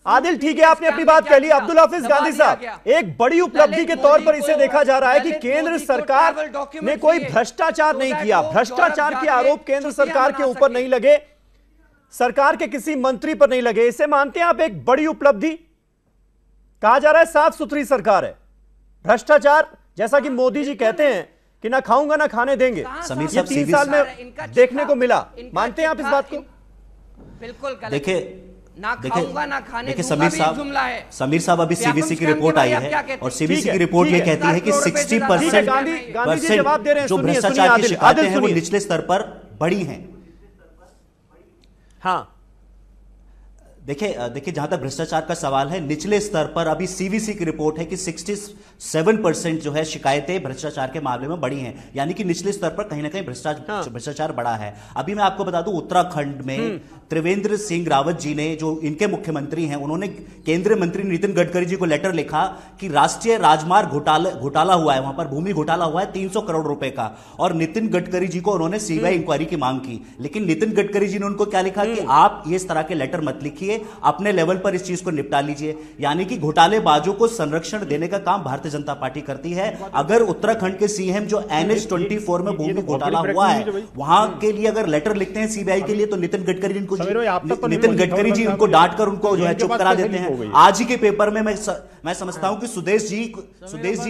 आदिल ठीक है, आपने अपनी बात कह ली। अब्दुल हाफिज गांधी साहब, एक बड़ी उपलब्धि के तौर पर इसे देखा जा रहा है कि केंद्र सरकार ने कोई भ्रष्टाचार नहीं किया। भ्रष्टाचार के आरोप केंद्र सरकार के ऊपर नहीं लगे। सरकार के किसी मंत्री पर नहीं लगे। इसे मानते हैं आप एक बड़ी उपलब्धि? कहा जा रहा है साफ सुथरी सरकार है। भ्रष्टाचार, जैसा कि मोदी जी कहते हैं कि ना खाऊंगा ना खाने देंगे, ये 3 साल में देखने को मिला। मानते हैं आप इस बात को? बिल्कुल। देखिए ना खाऊंगा ना खाने देखिए समीर साहब अभी सीबीसी की रिपोर्ट आई है और सीबीसी की रिपोर्ट में कहती है कि 60% जो भ्रष्टाचार की शिकायतें हैं वो निचले स्तर पर बढ़ी हैं। हाँ देखिए जहां तक भ्रष्टाचार का सवाल है, निचले स्तर पर अभी सीवीसी की रिपोर्ट है कि 67% जो है शिकायतें भ्रष्टाचार के मामले में बढ़ी हैं, यानी कि निचले स्तर पर कहीं ना कहीं भ्रष्टाचार बढ़ा है। अभी मैं आपको बता दूं, उत्तराखंड में त्रिवेंद्र सिंह रावत जी ने, जो इनके मुख्यमंत्री हैं, उन्होंने केंद्रीय मंत्री नितिन गडकरी जी को लेटर लिखा कि राष्ट्रीय राजमार्ग घोटाला हुआ है, वहां पर भूमि घोटाला हुआ है 300 करोड़ रुपए का, और नितिन गडकरी जी को उन्होंने सीबीआई इंक्वायरी की मांग की। लेकिन नितिन गडकरी जी ने उनको क्या लिखा कि आप इस तरह के लेटर मत लिखिए, अपने लेवल पर इस चीज को निपटा लीजिए। यानी कि घोटालेबाजों को संरक्षण देने का काम भारतीय जनता पार्टी करती है। अगर उत्तराखंड के सीएम जो NH-24 में भूमि घोटाला हुआ है, वहां के लिए अगर लेटर लिखते हैं सीबीआई के लिए, तो नितिन गडकरी जी उनको डांट कर उनको जो है चुप करा देते हैं। आज ही के पेपर में मैं समझता हूं कि सुदेश जी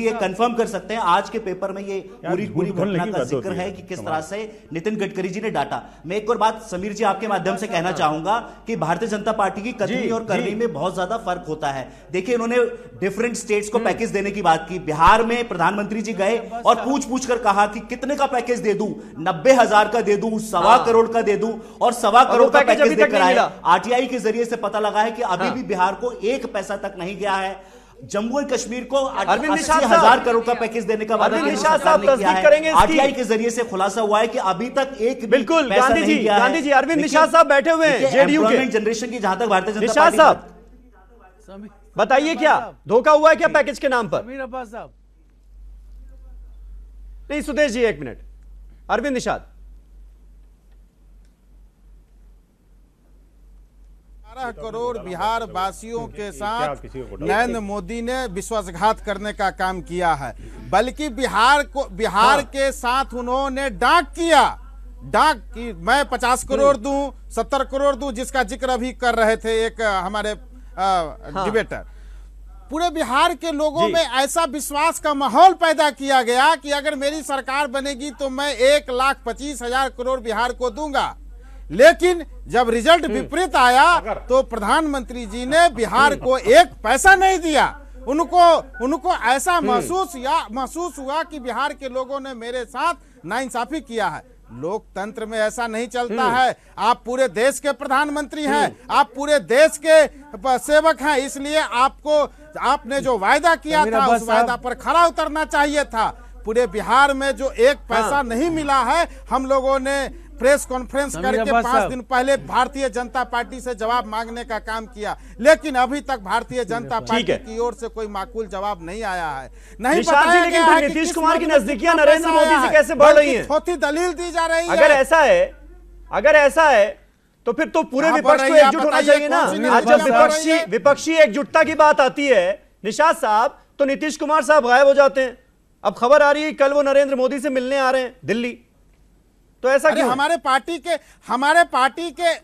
ये कंफर्म कर सकते हैं, आज के पेपर में ये पूरी घटना का जिक्र है कि किस तरह से नितिन गडकरी जी ने डांटा। मैं एक और बात समीर जी आपके माध्यम से कहना चाहूंगा कि भारतीय जनता पार्टी की कथनी और करनी में बहुत ज्यादा फर्क होता है। देखिए, इन्होंने डिफरेंट स्टेट्स को पैकेज देने की बात की। बिहार में प्रधानमंत्री जी गए और पूछ कर कहा कि कितने का पैकेज दे दूं, 90,000 का दे दूं, 1.25 करोड़ का दे दूं, और 1.25 करोड़ का पैकेज देकर आए। आरटीआई के जरिए से पता लगा है कि अभी भी बिहार को 1 पैसा तक नहीं गया है। जम्मू और कश्मीर को 80,000 करोड़ का पैकेज देने का वादा आरटीआई के जरिए से खुलासा हुआ है कि अभी तक एक बिल्कुल गांधी जी अरविंद निषाद साहब बैठे हुए हैं जेडीयू के जनरेशन की, जहां तक भारतीय जनता निषाद साहब बताइए क्या धोखा हुआ है क्या पैकेज के नाम पर? समीर अब्बास साहब नहीं, सुदेश जी 1 मिनट। अरविंद निषाद, 12 करोड़ बिहार वासियों के साथ नरेंद्र मोदी ने विश्वासघात करने का काम किया है, बल्कि बिहार के साथ उन्होंने डांक कि मैं 50 करोड़ दूं, 70 करोड़ दूं, जिसका जिक्र अभी कर रहे थे एक हमारे डिबेटर। पूरे बिहार के लोगों में ऐसा विश्वास का माहौल पैदा किया गया कि अगर मेरी सरकार बनेगी तो मैं 1,25,000 करोड़ बिहार को दूंगा। लेकिन जब रिजल्ट विपरीत आया तो प्रधानमंत्री जी ने बिहार को 1 पैसा नहीं दिया। उनको ऐसा महसूस हुआ कि बिहार के लोगों ने मेरे साथ नाइंसाफी किया है। लोकतंत्र में ऐसा नहीं चलता है। आप पूरे देश के प्रधानमंत्री हैं, आप पूरे देश के सेवक हैं, इसलिए आपने जो वायदा किया था उस वायदा पर खरा उतरना चाहिए था। पूरे बिहार में जो 1 पैसा नहीं मिला है, हम लोगों ने प्रेस कॉन्फ्रेंस करके 5 दिन पहले भारतीय जनता पार्टी से जवाब मांगने का काम किया, लेकिन अभी तक भारतीय जनता पार्टी की ओर से कोई माकूल जवाब नहीं आया है। नहीं बताया गया है कि नीतीश कुमार की नजदीकियां नरेंद्र मोदी से कैसे बढ़ रही हैं? छोटी दलील दी जा रही है। अगर ऐसा है तो फिर तो पूरे विपक्ष को एकजुट होना चाहिए ना। आज जब विपक्षी एकजुटता की बात आती है निषाद साहब, तो नीतीश कुमार साहब गायब हो जाते हैं। अब खबर आ रही है कल वो नरेंद्र मोदी से मिलने आ रहे हैं दिल्ली, तो ऐसा क्यों? हमारे पार्टी के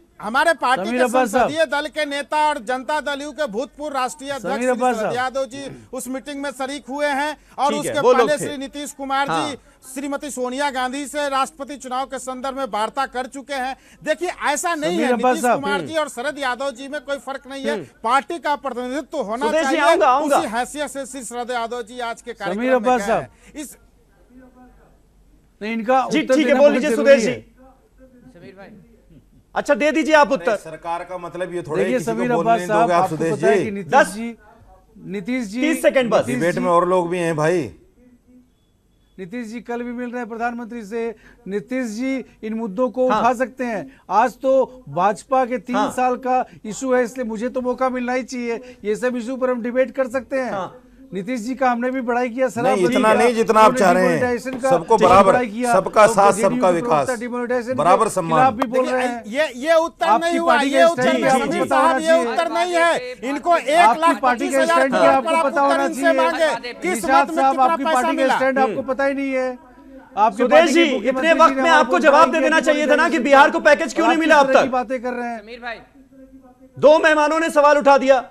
संसदीय दल के नेता और जनता दल यू के भूतपूर्व राष्ट्रीय अध्यक्ष शरद यादव जी उस मीटिंग में शरीक हुए हैं, और उसके पहले श्री नीतीश कुमार जी श्रीमती सोनिया गांधी से राष्ट्रपति चुनाव के संदर्भ में वार्ता कर चुके हैं। देखिए, ऐसा नहीं है नीतीश कुमार जी और शरद यादव जी में कोई फर्क नहीं है। पार्टी का प्रतिनिधित्व होना चाहिए, उसी हैसियत से श्री शरद यादव जी आज के कार्यक्रम में गए। इस नहीं, इनका जी ठीक है, बोल लीजिए सुदेश जी। समीर भाई अच्छा दे दीजिए आप उत्तर। सरकार का मतलब ये थोड़ा देखिए समीर अब्बास साहब, आपको पता है कि नीतीश जी 30 सेकंड बस। डिबेट में और लोग भी हैं भाई। नीतीश जी कल भी मिल रहे हैं प्रधानमंत्री से। नीतीश जी इन मुद्दों को उठा सकते हैं। आज तो भाजपा के 3 साल का इशू है, इसलिए मुझे तो मौका मिलना ही चाहिए। ये सब इशू पर हम डिबेट कर सकते हैं। नीतीश जी का हमने भी बड़ाई किया, नहीं इतना नहीं जितना आप चाह रहे हैं। सबको बराबर, सबका साथ, सबका विकास, बराबर सम्मान भी बोल रहे हैं। ये उत्तर नहीं हुआ, ये उत्तर नहीं है। इनको 1,25,000 आपको पता होना चाहिए। किस मत में कितना पैसा मिला, आपको पता ही नहीं है। आपके सुदेश जी, इतने वक्त में आपको जवाब दे देना चाहिए था ना कि बिहार को पैकेज क्यों नहीं मिला अब तक। बातें कर रहे हैं समीर भाई, 2 मेहमानों ने सवाल उठा दिया,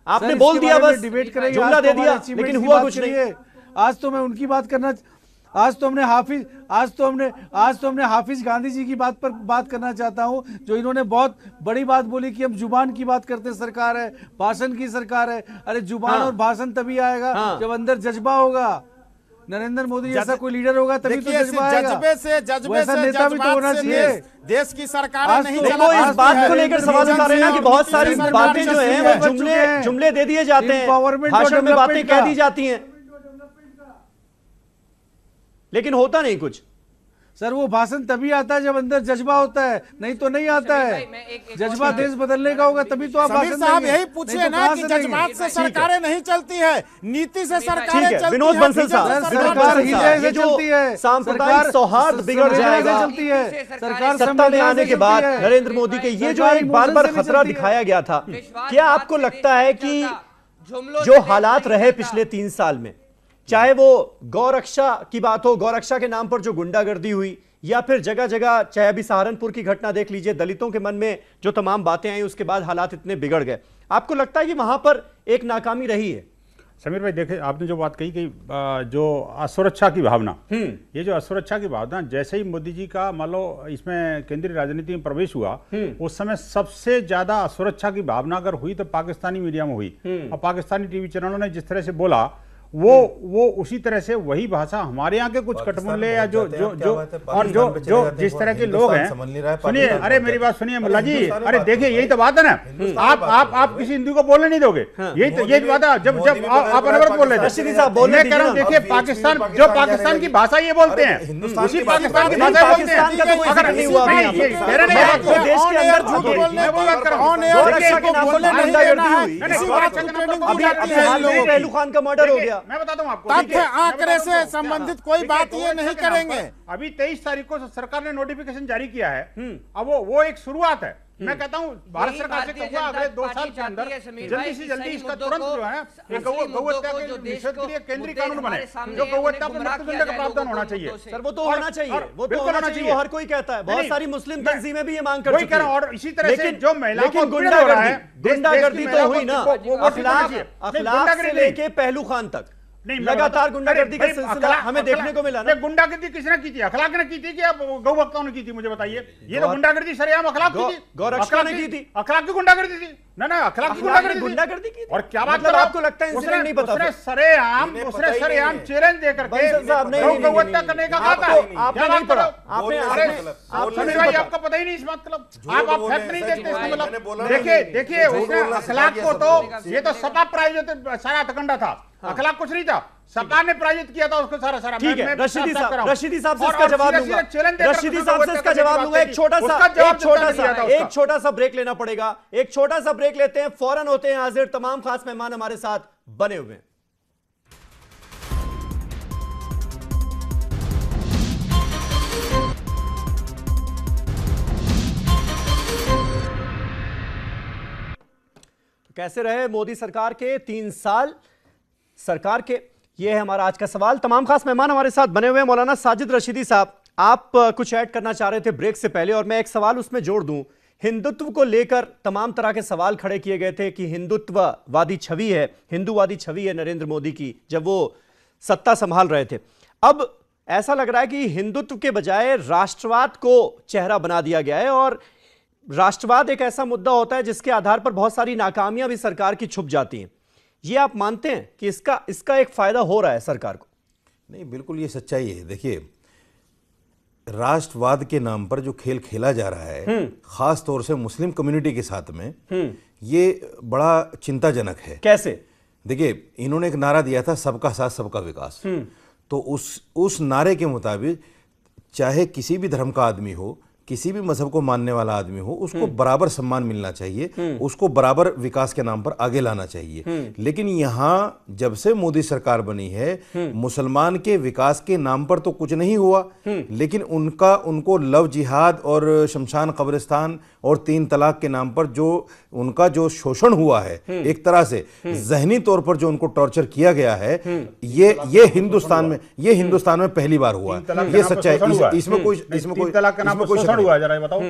आपने बोल दिया, बस डिबेट करेंगे, जुमला दे दिया, लेकिन हुआ कुछ नहीं। आज तो मैं उनकी बात करना, आज तो हमने हाफिज गांधी जी की बात पर बात करना चाहता हूं, जो इन्होंने बहुत बड़ी बात बोली कि हम जुबान की बात करते सरकार है, भाषण की सरकार है। अरे जुबान और भाषण तभी आएगा जब अंदर जज्बा होगा। नरेंद्र मोदी जैसा कोई लीडर होगा तभी तो जज्बा आएगा। जज्बे से नेता भी तो होना चाहिए। देश की सरकार नहीं वो इस बात को लेकर सवाल उठा रहे हैं कि बहुत सारी बातें जो हैं वो जुमले दे दिए जाते हैं, भाषण में बातें कह दी जाती हैं, लेकिन होता नहीं कुछ। सर वो भाषण तभी आता है जब अंदर जज्बा होता है, नहीं तो नहीं आता है। जज्बा देश बदलने का होगा तभी तो आप भाषण साहब यही पूछिए ना कि जज्बात से सरकारें नहीं चलती है, नीति से सरकारें चलती है। विनोद बंसल साहब, सरकार हृदय से चलती है, सांप्रदायिक सौहार्द बिगड़ जाएगा चलती है सरकार। सत्ता में आने के बाद नरेंद्र मोदी के ये जो एक बार बार खतरा दिखाया गया था, क्या आपको लगता है कि जो हालात रहे पिछले 3 साल में, चाहे वो गौरक्षा की बात हो, गौरक्षा के नाम पर जो गुंडागर्दी हुई, या फिर जगह जगह, चाहे अभी सहारनपुर की घटना देख लीजिए, दलितों के मन में जो तमाम बातें आई उसके बाद हालात इतने बिगड़ गए, आपको लगता है कि वहां पर एक नाकामी रही है? समीर भाई देखिए, आपने जो बात कही कि जो असुरक्षा की भावना, ये जो असुरक्षा की भावना जैसे ही मोदी जी का मान लो इसमें केंद्रीय राजनीति में प्रवेश हुआ, उस समय सबसे ज्यादा असुरक्षा की भावना अगर हुई तो पाकिस्तानी मीडिया में हुई। और पाकिस्तानी टीवी चैनलों ने जिस तरह से बोला वो उसी तरह से वही भाषा हमारे यहाँ के कुछ कटमुल्ले या जो और जो जिस तरह के लोग हैं, सुनिए, अरे मेरी बात सुनिए मुल्ला जी, अरे देखिए यही तो बात है ना, आप किसी हिंदू को बोलने नहीं दोगे, यही बात है। जब आप अनवरत बोल रहे थे, मैं कह रहा हूँ देखिए पाकिस्तान, जो पाकिस्तान की भाषा ये बोलते हैं उसी पाकिस्तान की भाषा बोलते हैं। पहलू खान का मर्डर हो गया, मैं बताता हूं आपको, तथ्य आंकड़े से संबंधित कोई बात ये नहीं करेंगे। अभी 23 तारीख को सरकार ने नोटिफिकेशन जारी किया है। अब वो एक शुरुआत है। मैं कहता हूं भारत सरकार से कहूंगा अगले 2 साल के अंदर जल्दी से जल्दी इसका तुरंत जो है गौ हत्या के निषेध के लिए केंद्रीय कानून बने, जो गौ हत्या पर मृत्युदंड का प्रावधान होना चाहिए। सर वो तो होना चाहिए, वो तो होना चाहिए, वो हर कोई कहता है, बहुत सारी मुस्लिम तंजीमें भी ये मांग कर चुकी हैं। और इसी तरह से जो महिलाओं को गुंडागर्दी तो हुई ना, अखलाक से लेके पहलू खान तक लगातार गुंडागर्दी का सिलसिला हमें देखने को मिला ना। गुंडागर्दी किसने की थी? अखलाक ने की थी कि अब गौ भक्तों ने की थी? मुझे बताइए। ये तो गुंडागर्दी सरेआम अखलाक की थी, गौरक्षा ने की थी। अखलाक की गुंडागर्दी थी ना, अखलाक की गुंडागर्दी की। और क्या बात मतलब आपको लगता है इंसिडेंट नहीं पता? उसने सरेआम चैलेंज देकर के गौ हत्या करने का कहा था। आपने नहीं पढ़ा, आपको पता ही नहीं इस बात का, आप फैक्ट नहीं देखते इसका मतलब। देखिए उसने अखलाक को तो ये तो सपा प्रायोजित सारा हथकंडा था, अखलाक कुछ नहीं था, सरकार ने प्रायोजित किया था उसको सारा। ठीक है, रशीदी साहब से इसका जवाब लूंगा, रशीदी साहब से इसका जवाब लूंगा। एक छोटा सा ब्रेक लेना पड़ेगा, एक छोटा सा ब्रेक लेते हैं, फौरन होते हैं हाजिर। तमाम खास मेहमान हमारे साथ बने हुए हैं। कैसे रहे मोदी सरकार के 3 साल सरकार के, ये है हमारा आज का सवाल। तमाम खास मेहमान हमारे साथ बने हुए हैं। मौलाना साजिद रशीदी साहब, आप कुछ ऐड करना चाह रहे थे ब्रेक से पहले, और मैं एक सवाल उसमें जोड़ दूं। हिंदुत्व को लेकर तमाम तरह के सवाल खड़े किए गए थे कि हिंदुत्ववादी छवि है, हिंदूवादी छवि है नरेंद्र मोदी की जब वो सत्ता संभाल रहे थे। अब ऐसा लग रहा है कि हिंदुत्व के बजाय राष्ट्रवाद को चेहरा बना दिया गया है, और राष्ट्रवाद एक ऐसा मुद्दा होता है जिसके आधार पर बहुत सारी नाकामियां भी सरकार की छुप जाती हैं। ये आप मानते हैं कि इसका एक फायदा हो रहा है सरकार को? नहीं, बिल्कुल ये सच्चाई है। देखिए, राष्ट्रवाद के नाम पर जो खेल खेला जा रहा है खास तौर से मुस्लिम कम्युनिटी के साथ में, ये बड़ा चिंताजनक है। कैसे? देखिए, इन्होंने एक नारा दिया था, सबका साथ सबका विकास। तो उस नारे के मुताबिक चाहे किसी भी धर्म का आदमी हो, किसी भी मजहब को मानने वाला आदमी हो उसको बराबर सम्मान मिलना चाहिए, उसको बराबर विकास के नाम पर आगे लाना चाहिए। लेकिन यहाँ जब से मोदी सरकार बनी है मुसलमान के विकास के नाम पर तो कुछ नहीं हुआ, लेकिन उनको लव जिहाद और शमशान कब्रिस्तान और 3 तलाक के नाम पर जो उनका जो शोषण हुआ है, एक तरह से जहनी तौर पर जो उनको टॉर्चर किया गया है, ये हिंदुस्तान में पहली बार हुआ है। ये सच्चाई, इसमें कोई हुआ, जरा बताओ।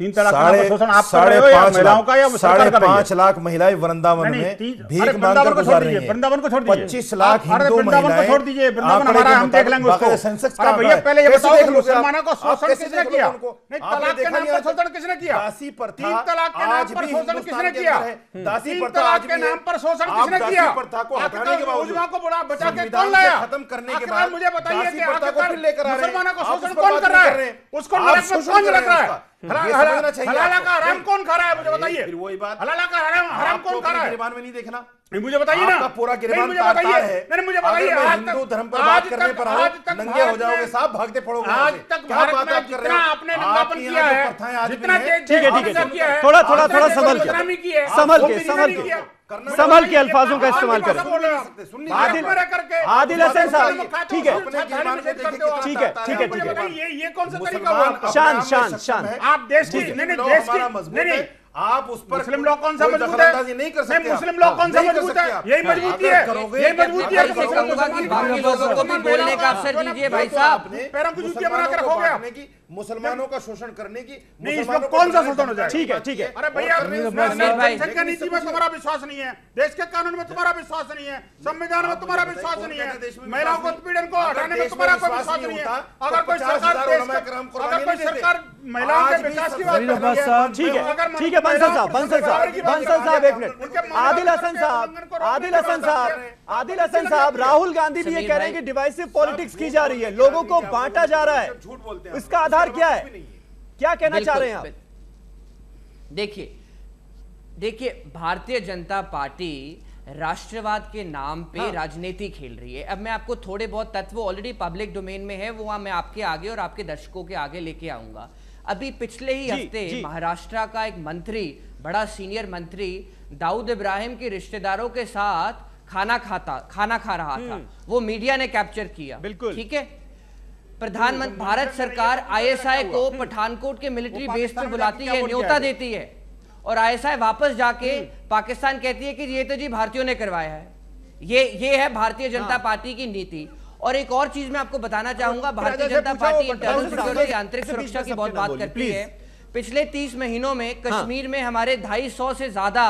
3 तलाक का शोषण आप कर रहे हो या महिलाओं का, या 5.5 लाख महिलाएं वृंदावन में भीख मांगकर गुजार रही हैं। वृंदावन को छोड़ दीजिए, 25 लाख हिंदू वृंदावन को छोड़ दीजिए, वृंदावन हमारा, हम देख लेंगे उसको। अरे भैया पहले ये बताओ कि मुसलमानों को शोषण किसने किया? नहीं, तलाक के नाम पर शोषण किसने किया? 3 तलाक के नाम पर शोषण किसने किया? 3 तलाक के नाम पर शोषण किसने किया? उजमा को बचा के कौन लाया? खत्म करने के बाद मुझे बताइए कि मुसलमानों को शोषण कौन कर रहा है? उसको नरक में कौन रख रहा है? हलाला का हराम कौन खा रहा है? मुझे बताइए। फिर वही बात, हलाला का हराम कौन खा रहा है? गिरबान में नहीं देखना, मुझे बताइए ना। पूरा गिरबान मुझे बताइए, है। मुझे बताइए, हिंदू धर्म पर बात करने पर नंगे हो जाओगे साहब, भागते पड़ोगे। आज तक भारत में जितना आपने नंगापन किया है, जितना ठीक है, थोड़ा संभल के अल्फाजों का इस्तेमाल करें। आदिल हसन साहब, ठीक है, ये कौन सा तरीका हुआ? शान आप देश की आप उस पर मुस्लिम लॉ कौन सा मजबूत है? नहीं कर सकते। मुस्लिम लॉ कौन सा मजबूत है? यही मजबूती है, यही मजबूती है। बाकी लोगों को भी बोलने का अवसर दीजिए भाई साहब। पैरों की जूतियां बना के रखोगे, मुसलमानों का शोषण करने की। नहीं, इसमें कौन सा शोषण हो जाए? ठीक है। अरे भैया, जनसंख्या नीति में तुम्हारा विश्वास नहीं है, देश के कानून में तुम्हारा विश्वास नहीं है, संविधान में तुम्हारा विश्वास नहीं है, महिलाओं को उत्पीड़न को हटाने में तुम्हारा कोई विश्वास नहीं है। अगर कोई सरकार महिलाओं के विकास की बात कर रही है, ठीक है, बंसल साहब 1 मिनट। आदिल हसन साहब, राहुल गांधी भी ये कह रहे हैं कि डिवाइसिव पॉलिटिक्स की जा रही है, लोगों को बांटा जा रहा है, इसका आधार क्या है? क्या कहना चाह रहे हैं आप? देखिए, भारतीय जनता पार्टी राष्ट्रवाद के नाम पे राजनीति खेल रही है। अब मैं आपको थोड़े बहुत तत्व ऑलरेडी पब्लिक डोमेन में है, वो मैं आपके आगे और आपके दर्शकों के आगे लेके आऊंगा। अभी पिछले ही हफ्ते महाराष्ट्र का एक मंत्री, बड़ा सीनियर मंत्री, दाऊद इब्राहिम के रिश्तेदारों के साथ खाना खा रहा था, वो मीडिया ने कैप्चर किया। बिल्कुल ठीक है। प्रधानमंत्री, भारत सरकार आईएसआई को पठानकोट के मिलिट्री बेस पे बुलाती है, न्योता देती है, और आईएसआई वापस जाके पाकिस्तान कहती है कि ये तो जी भारतीयों ने करवाया है। ये है भारतीय जनता पार्टी की नीति। और एक और चीज मैं आपको बताना चाहूंगा, Bharatiya Janata party internal security, आंतरिक सुरक्षा की बहुत बात करती है। पिछले 30 महीनों में कश्मीर में हमारे 250 से ज्यादा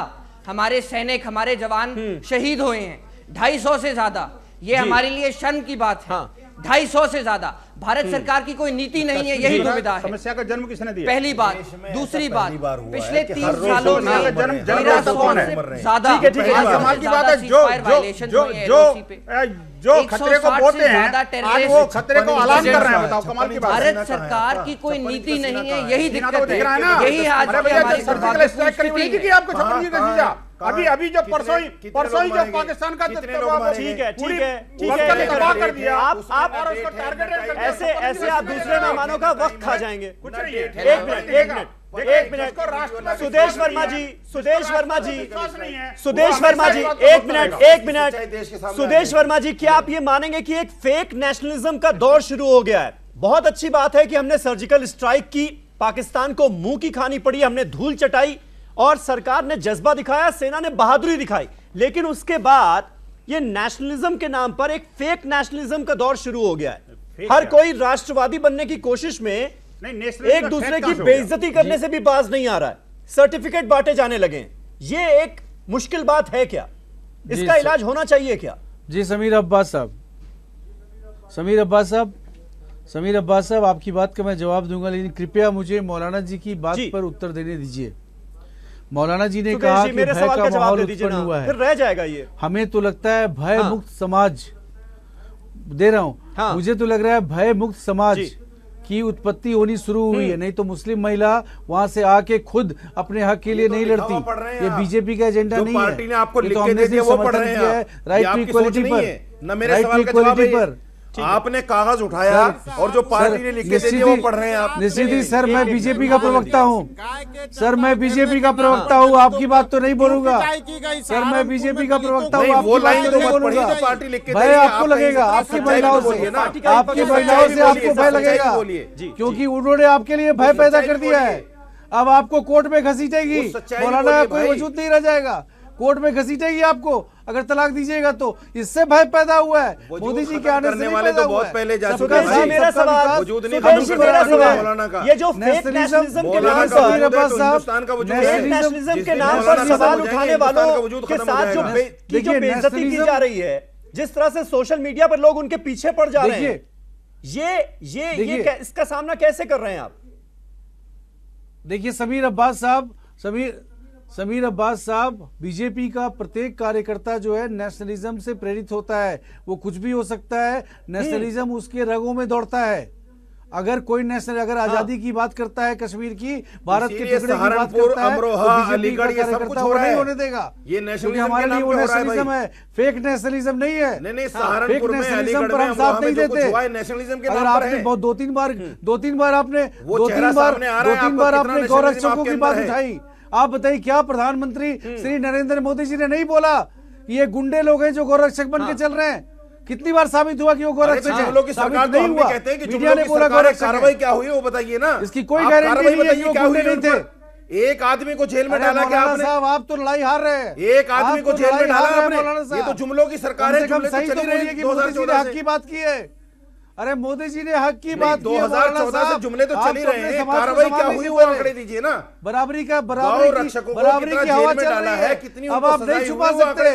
हमारे सैनिक, हमारे जवान शहीद हुए हैं, 250 से ज्यादा। ये हमारे लिए शर्म की बात है। 250 से ज्यादा। भारत सरकार की कोई नीति नहीं है, यही दुविधा है। समस्या का जन्म किसने दिया? पहली बात। दूसरी बात, पिछले 30 सालों में जो खतरे को बोलते हैं, आज वो खतरे को ऐलान कर रहे हैं। बताओ, कमाल की बात। भारत सरकार की कोई नीति नहीं है, यही दिक्कत है। यही आज आपको अभी जो परसों ही जो पाकिस्तान का ठीक है, आप ऐसे आप दूसरे मेहमानों का वक्त खा जाएंगे। एक मिनट सुदेश वर्मा जी, सुदेश वर्मा जी, क्या आप ये मानेंगे कि एक फेक नेशनलिज्म का दौर शुरू हो गया है? बहुत अच्छी बात है कि हमने सर्जिकल स्ट्राइक की, पाकिस्तान को मुंह की खानी पड़ी, हमने धूल चटाई और सरकार ने जज्बा दिखाया, सेना ने बहादुरी दिखाई, लेकिन उसके बाद ये नेशनलिज्म के नाम पर एक फेक नेशनलिज्म का दौर शुरू हो गया है। हर कोई राष्ट्रवादी बनने की कोशिश में एक दूसरे की बेइज्जती करने से भी बाज नहीं आ रहा है, सर्टिफिकेट बांटे जाने लगे। ये एक मुश्किल बात है क्या? इसका इलाज होना चाहिए क्या? जी समीर अब्बास साहब, आपकी बात का मैं जवाब दूंगा, लेकिन कृपया मुझे मौलाना जी की बात पर उत्तर देने दीजिए। मौलाना जी ने कहा कि भय का माहौल उत्पन्न हुआ है, फिर रह जाएगा ये। हमें तो लगता है भय मुक्त समाज दे रहा हूं। मुझे तो लग रहा है भय मुक्त समाज की उत्पत्ति होनी शुरू हुई है, नहीं तो मुस्लिम महिला वहां से आके खुद अपने हक के लिए नहीं लड़ती। ये बीजेपी का एजेंडा नहीं है, आपको ये तो हमने समर्थन किया है राइट टू इक्वालिटी पर, राइट टू इक्वालिटी पर। आपने कागज उठाया और जो पार्टी ने लिख के दे दिया वो पढ़ रहे हैं आप। निश्चित सर, मैं बीजेपी का प्रवक्ता हूँ सर, मैं बीजेपी का प्रवक्ता हूँ, आपकी बात तो नहीं बोलूंगा सर, मैं बीजेपी का प्रवक्ता हूँ, आपकी बात तो नहीं बोलूंगा। भय आपको लगेगा, आपकी महिलाओं से, आपकी महिलाओं से आपको भय लगेगा, क्योंकि उन्होंने आपके लिए भय पैदा कर दिया है। अब आपको कोर्ट में घसीटेगी, मौलाना कोई वजूद नहीं रह जाएगा, कोर्ट में घसीटेगी आपको अगर तलाक दीजिएगा तो। इससे भय पैदा हुआ है, मोदी जी के आने से वाले तो बहुत पहले जा चुके हैं। मेरा सवाल, ये जो फेक नेशनलिज्म के नाम पर सवाल उठाने वालों के साथ जो बेइज्जती की जा रही है, जिस तरह से सोशल मीडिया पर लोग उनके पीछे पड़ जा रहे हैं, ये इसका सामना कैसे कर रहे हैं आप? देखिए समीर अब्बास साहब, बीजेपी का प्रत्येक कार्यकर्ता जो है नेशनलिज्म से प्रेरित होता है। वो कुछ भी हो सकता है, नेशनलिज्म उसके रगों में दौड़ता है। अगर कोई अगर आजादी की बात करता है, कश्मीर की, भारत के टुकड़े की बात करता है, तो बीजेपी का कार्यकर्ता वो नहीं होने देगा, क्योंकि हमारे लिए वो नेशनलिज्म है, फेक नेशनलिज्म नहीं है। फेक नेशनलिज्म पर हम साथ नहीं देते। अगर आपने दो तीन बार आपने गौरक्षकों की बात उठाई, आप बताइए क्या प्रधानमंत्री श्री नरेंद्र मोदी जी ने नहीं बोला कि ये गुंडे लोग हैं जो गौरक्षक बन के चल रहे हैं? कितनी बार साबित हुआ कि वो गौरक्षक है? साबित नहीं हुआ। मीडिया ने बोला गौरक्षक, कार्रवाई क्या हुई वो बताइए ना। इसकी कोई गारंटी नहीं है कि वो गुंडे नहीं थे। एक आदमी को जेल में डाला क्या आपने? साहब आप तो लड़ाई हार रहे हैं। एक आदमी को जेल में डाला आपने। ये तो जुमलों की सरकार है। सही तो बोलिए कि मोदी जी ने हक की बात की है। अरे मोदी जी ने हक की बात की है। 2014 से जुमले तो चल ही रहे हैं, कार्रवाई क्या हुई वो आंकड़े दीजिए ना। बराबरी की हवा चल रही है, कितनी अब आप नहीं छुपा सकते।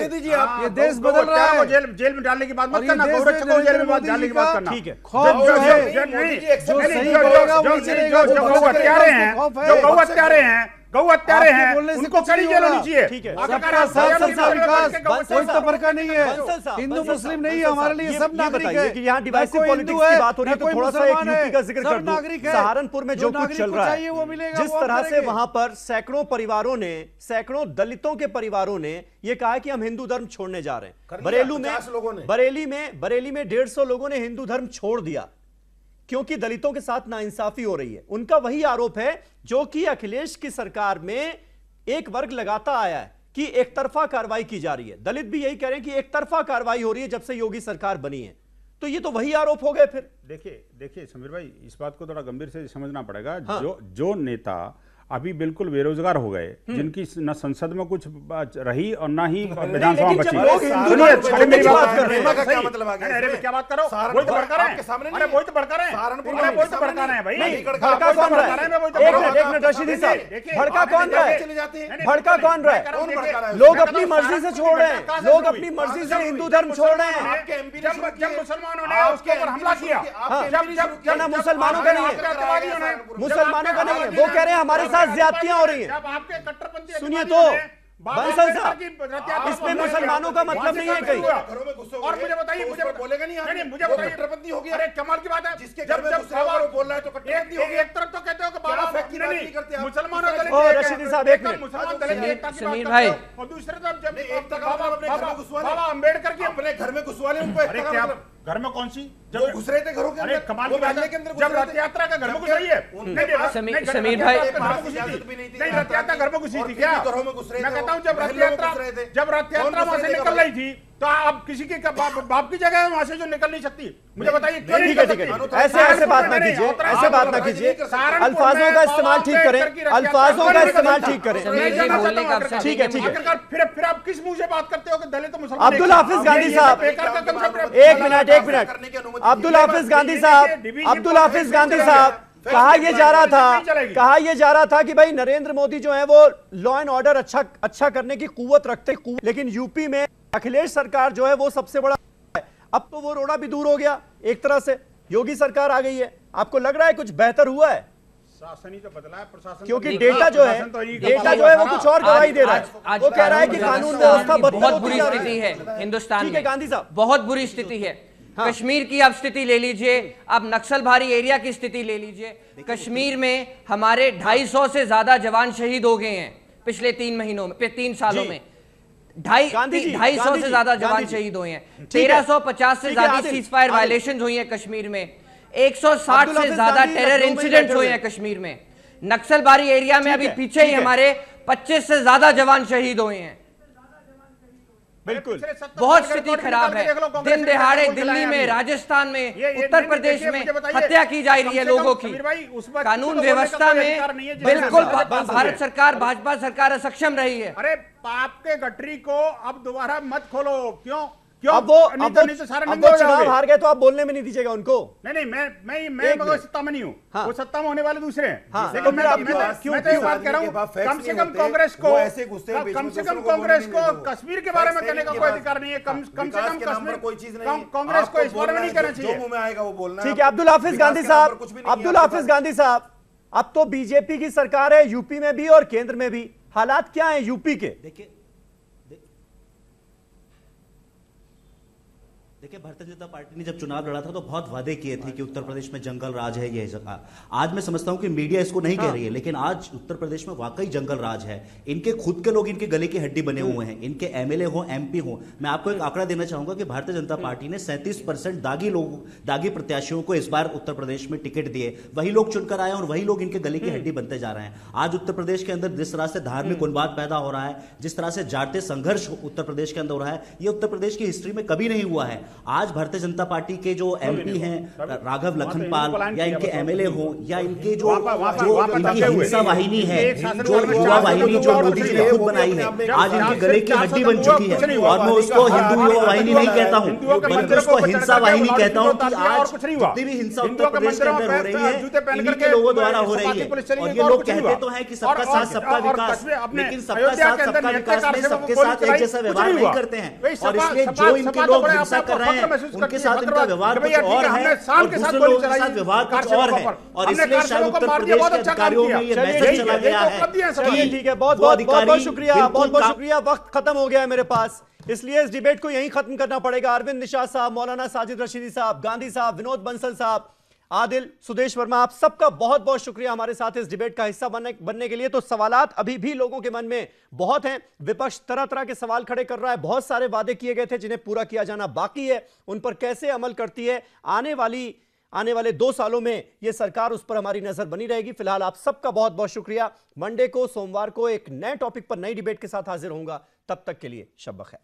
ये देश बदल रहा है। जेल में डालने की बात मत करना, गौरक्षकों को जेल में डालने की बात करना। ठीक है, खौफ जो है, जो सही बोलेगा वो चलेगा। जो गौ हत्यारे हैं, गौ हत्यारे हैं, उनको कड़ी जेल होनी चाहिए। ठीक है, सबका साथ सबका विकास, कोई तफरका नहीं है, हिंदू मुस्लिम नहीं है, हमारे लिए सब नागरिक है। कि यहाँ डिवाइसिव पॉलिटिक्स की बात हो रही है, तो थोड़ा सा एक यूपी का जिक्र कर दूं। सहारनपुर में जो कुछ चल रहा है, जिस तरह से वहां पर सैकड़ों दलितों के परिवारों ने ये कहा कि हम हिंदू धर्म छोड़ने जा रहे हैं। बरेली में 150 लोगों ने हिंदू धर्म छोड़ दिया क्योंकि दलितों के साथ नाइंसाफी हो रही है। उनका वही आरोप है जो कि अखिलेश की सरकार में एक वर्ग लगाता आया है कि एक तरफा कार्रवाई की जा रही है। दलित भी यही कह रहे हैं कि एक तरफा कार्रवाई हो रही है जब से योगी सरकार बनी है। तो ये तो वही आरोप हो गए फिर। देखिए समीर भाई, इस बात को थोड़ा गंभीर से समझना पड़ेगा। जो नेता अभी बिल्कुल बेरोजगार हो गए, जिनकी न संसद में कुछ रही और ना ही विधानसभा बची। क्या मतलब आ गया? क्या बात करो, वही तो भड़का रहे हैं। अरे वही तो भड़का रहे हैं, सहारनपुर में वही तो भड़का रहे हैं भाई। भड़का कौन रहा है? एक मिनट रशीदी साहब, भड़का कौन रहा है? भड़का कौन रहा है? लोग अपनी मर्जी से छोड़ रहे हैं, लोग अपनी मर्जी से हिंदू धर्म छोड़ रहे हैं। जब मुसलमानों ने उसके ऊपर हमला किया, जब मुसलमानों का नहीं है, मुसलमानों का नहीं है, वो कह रहे हैं हमारे ज्यादतियां हो रही हैं। सुनिए तो बंसल साहब, इसमें मुसलमानों का मतलब नहीं है कहीं। और मुझे बताइए, मुझे बोलेगा नहीं, मुझे बताइए कट्टरपंथी होगी। अरे कमाल की बात है, जिसके जब बाबा बोल रहा है तो कट्टरपंथी होगी। एक तरफ तो कहते हो कि बाबा फैक्ट्री नहीं करते, मुसलमानों दलित। रशीदी साहब एक मिनट, मुसलमान दलित समीर भाई, और दूसरे तरफ जब एक बाबा अंबेडकर की अपने घर में घुसवा ले उनको। घर में कौन सी? जब घुस रहे थे घरों के अंदर, कमाल की बात है, जब रथ यात्रा का घर में घुस रही है। समीर भाई, नहीं रथ यात्रा घर में घुसी थी क्या? मैं कहता हूँ जब रथ यात्रा वहां से निकल रही थी तो आप किसी के बाप की जगह वहां से जो निकल नहीं सकती, मुझे बताइए। ठीक है, ऐसे बात ना कीजिए, ऐसे बात ना कीजिए। अल्फाजों का इस्तेमाल ठीक करें, अल्फाजों का इस्तेमाल ठीक करें। ठीक है, ठीक है। फिर आप किस मुंह से बात करते हो कि दलित मुसलमान? अब्दुल हाफिज गांधी साहब, एक मिनट, अब्दुल हाफिज गांधी साहब, कहा यह जा रहा था कि भाई नरेंद्र मोदी जो है वो लॉ एंड ऑर्डर अच्छा करने की कुव्वत रखते, लेकिन यूपी में अखिलेश सरकार जो है वो सबसे बड़ा है। अब तो वो रोड़ा भी दूर हो गया, एक तरह से योगी सरकार आ गई है। आपको लग रहा है कुछ बेहतर हुआ है? शासन ही तो बदला है, प्रशासन, क्योंकि डेटा जो है वो कुछ और गवाही दे रहा है। वो कह रहा है कि कानून व्यवस्था बहुत बुरी स्थिति है हिंदुस्तान में। गांधी साहब, बहुत बुरी स्थिति है। कश्मीर की आप स्थिति ले लीजिए, अब नक्सल भारी एरिया की स्थिति ले लीजिए। कश्मीर में हमारे 250 से ज्यादा जवान शहीद हो गए हैं पिछले 3 सालों में। 250 से ज्यादा जवान शहीद हुए हैं, 1350 से ज्यादा सीज फायर वायलेशन हुई है कश्मीर में, 160 से ज्यादा टेरर इंसिडेंट हुए हैं कश्मीर में, नक्सलबारी एरिया में अभी पीछे ही हमारे 25 से ज्यादा जवान शहीद हुए हैं। बिल्कुल बहुत स्थिति खराब है। दिन दिहाड़े दिल्ली में, राजस्थान में, उत्तर प्रदेश में हत्या की जा रही है लोगों की। कानून व्यवस्था में बिल्कुल भारत सरकार, भाजपा सरकार सक्षम रही है। अरे पाप के गठरी को अब दोबारा मत खोलो। क्यों? अब वो चुनाव हार गए तो आप बोलने में नहीं दीजिएगा उनको। नहीं, मैं सत्ता में नहीं हूँ। हाँ। वो सत्ता में होने वाले दूसरे हैं। हाँ। लेकिन मैं तो ये बात कह रहा हूँ, कम से कम कांग्रेस को कश्मीर के बारे में कहने का कोई अधिकार नहीं है। कम से कम कश्मीर कोई चीज नहीं, कांग्रेस को इस बारे में नहीं कहना चाहिए। जो मुंह में आएगा वो बोलना। ठीक है अब्दुल हाफिज गांधी साहब, अब तो बीजेपी की सरकार है यूपी में भी और केंद्र में भी, हालात क्या है यूपी के? देखिए भारतीय जनता पार्टी ने जब चुनाव लड़ा था तो बहुत वादे किए थे कि उत्तर प्रदेश में जंगल राज है, ये जगह। आज मैं समझता हूं कि मीडिया इसको नहीं कह रही है, लेकिन आज उत्तर प्रदेश में वाकई जंगल राज है। इनके खुद के लोग इनके गले की हड्डी बने हुए हैं, इनके एमएलए हो, एमपी हो। मैं आपको एक आंकड़ा देना चाहूंगा कि भारतीय जनता पार्टी ने 37% दागी प्रत्याशियों को इस बार उत्तर प्रदेश में टिकट दिए। वही लोग चुनकर आए और वही लोग इनके गले की हड्डी बनते जा रहे हैं। आज उत्तर प्रदेश के अंदर जिस तरह से धार्मिक उन्माद पैदा हो रहा है, जिस तरह से जातीय संघर्ष उत्तर प्रदेश के अंदर हो रहा है, ये उत्तर प्रदेश की हिस्ट्री में कभी नहीं हुआ है। आज भारतीय जनता पार्टी के जो एमपी हैं राघव लखनपाल, या इनके एमएलए हो, या इनके जो इनकी हिंसा वाहिनी है, जो युवा वाहिनी जो मोदी जी ने खुद बनाई है, आज इनके गले की हड्डी बन चुकी है। और मैं उसको हिंदू युवा वाहिनी नहीं कहता हूं, बल्कि उसको हिंसा वाहिनी कहता हूं कि आज जितनी भी हिंसा उत्तर प्रदेश के अंदर हो रही है, इन्हीं के लोगों द्वारा हो रही है। और ये लोग कहते तो हैं कि सबका साथ सबका विकास, लेकिन सबका साथ सबका विकास में सबके साथ एक जैसा व्यवहार नहीं करते हैं। और इसलिए जो इनके लोग हिंसा कर रहे हैं उनके साथ इनका व्यवहार कुछ और है और दूसरे लोगों के साथ व्यवहार कुछ और है। और इसलिए शायद उत्तर प्रदेश के अधिकारियों में ये मैसेज चला गया है। ठीक है, बहुत बहुत शुक्रिया। वक्त खत्म हो गया है मेरे पास, इसलिए इस डिबेट को यहीं खत्म करना पड़ेगा। अरविंद निषाद साहब, मौलाना साजिद रशीदी साहब, गांधी साहब, विनोद बंसल साहब, आदिल, सुदेश वर्मा, आप सबका बहुत बहुत शुक्रिया हमारे साथ इस डिबेट का हिस्सा बनने के लिए। तो सवालात अभी भी लोगों के मन में बहुत हैं, विपक्ष तरह तरह के सवाल खड़े कर रहा है, बहुत सारे वादे किए गए थे जिन्हें पूरा किया जाना बाकी है, उन पर कैसे अमल करती है आने वाले 2 सालों में यह सरकार, उस पर हमारी नजर बनी रहेगी। फिलहाल आप सबका बहुत बहुत शुक्रिया। मंडे को, सोमवार को एक नए टॉपिक पर नई डिबेट के साथ हाजिर होऊंगा, तब तक के लिए शब बखैर।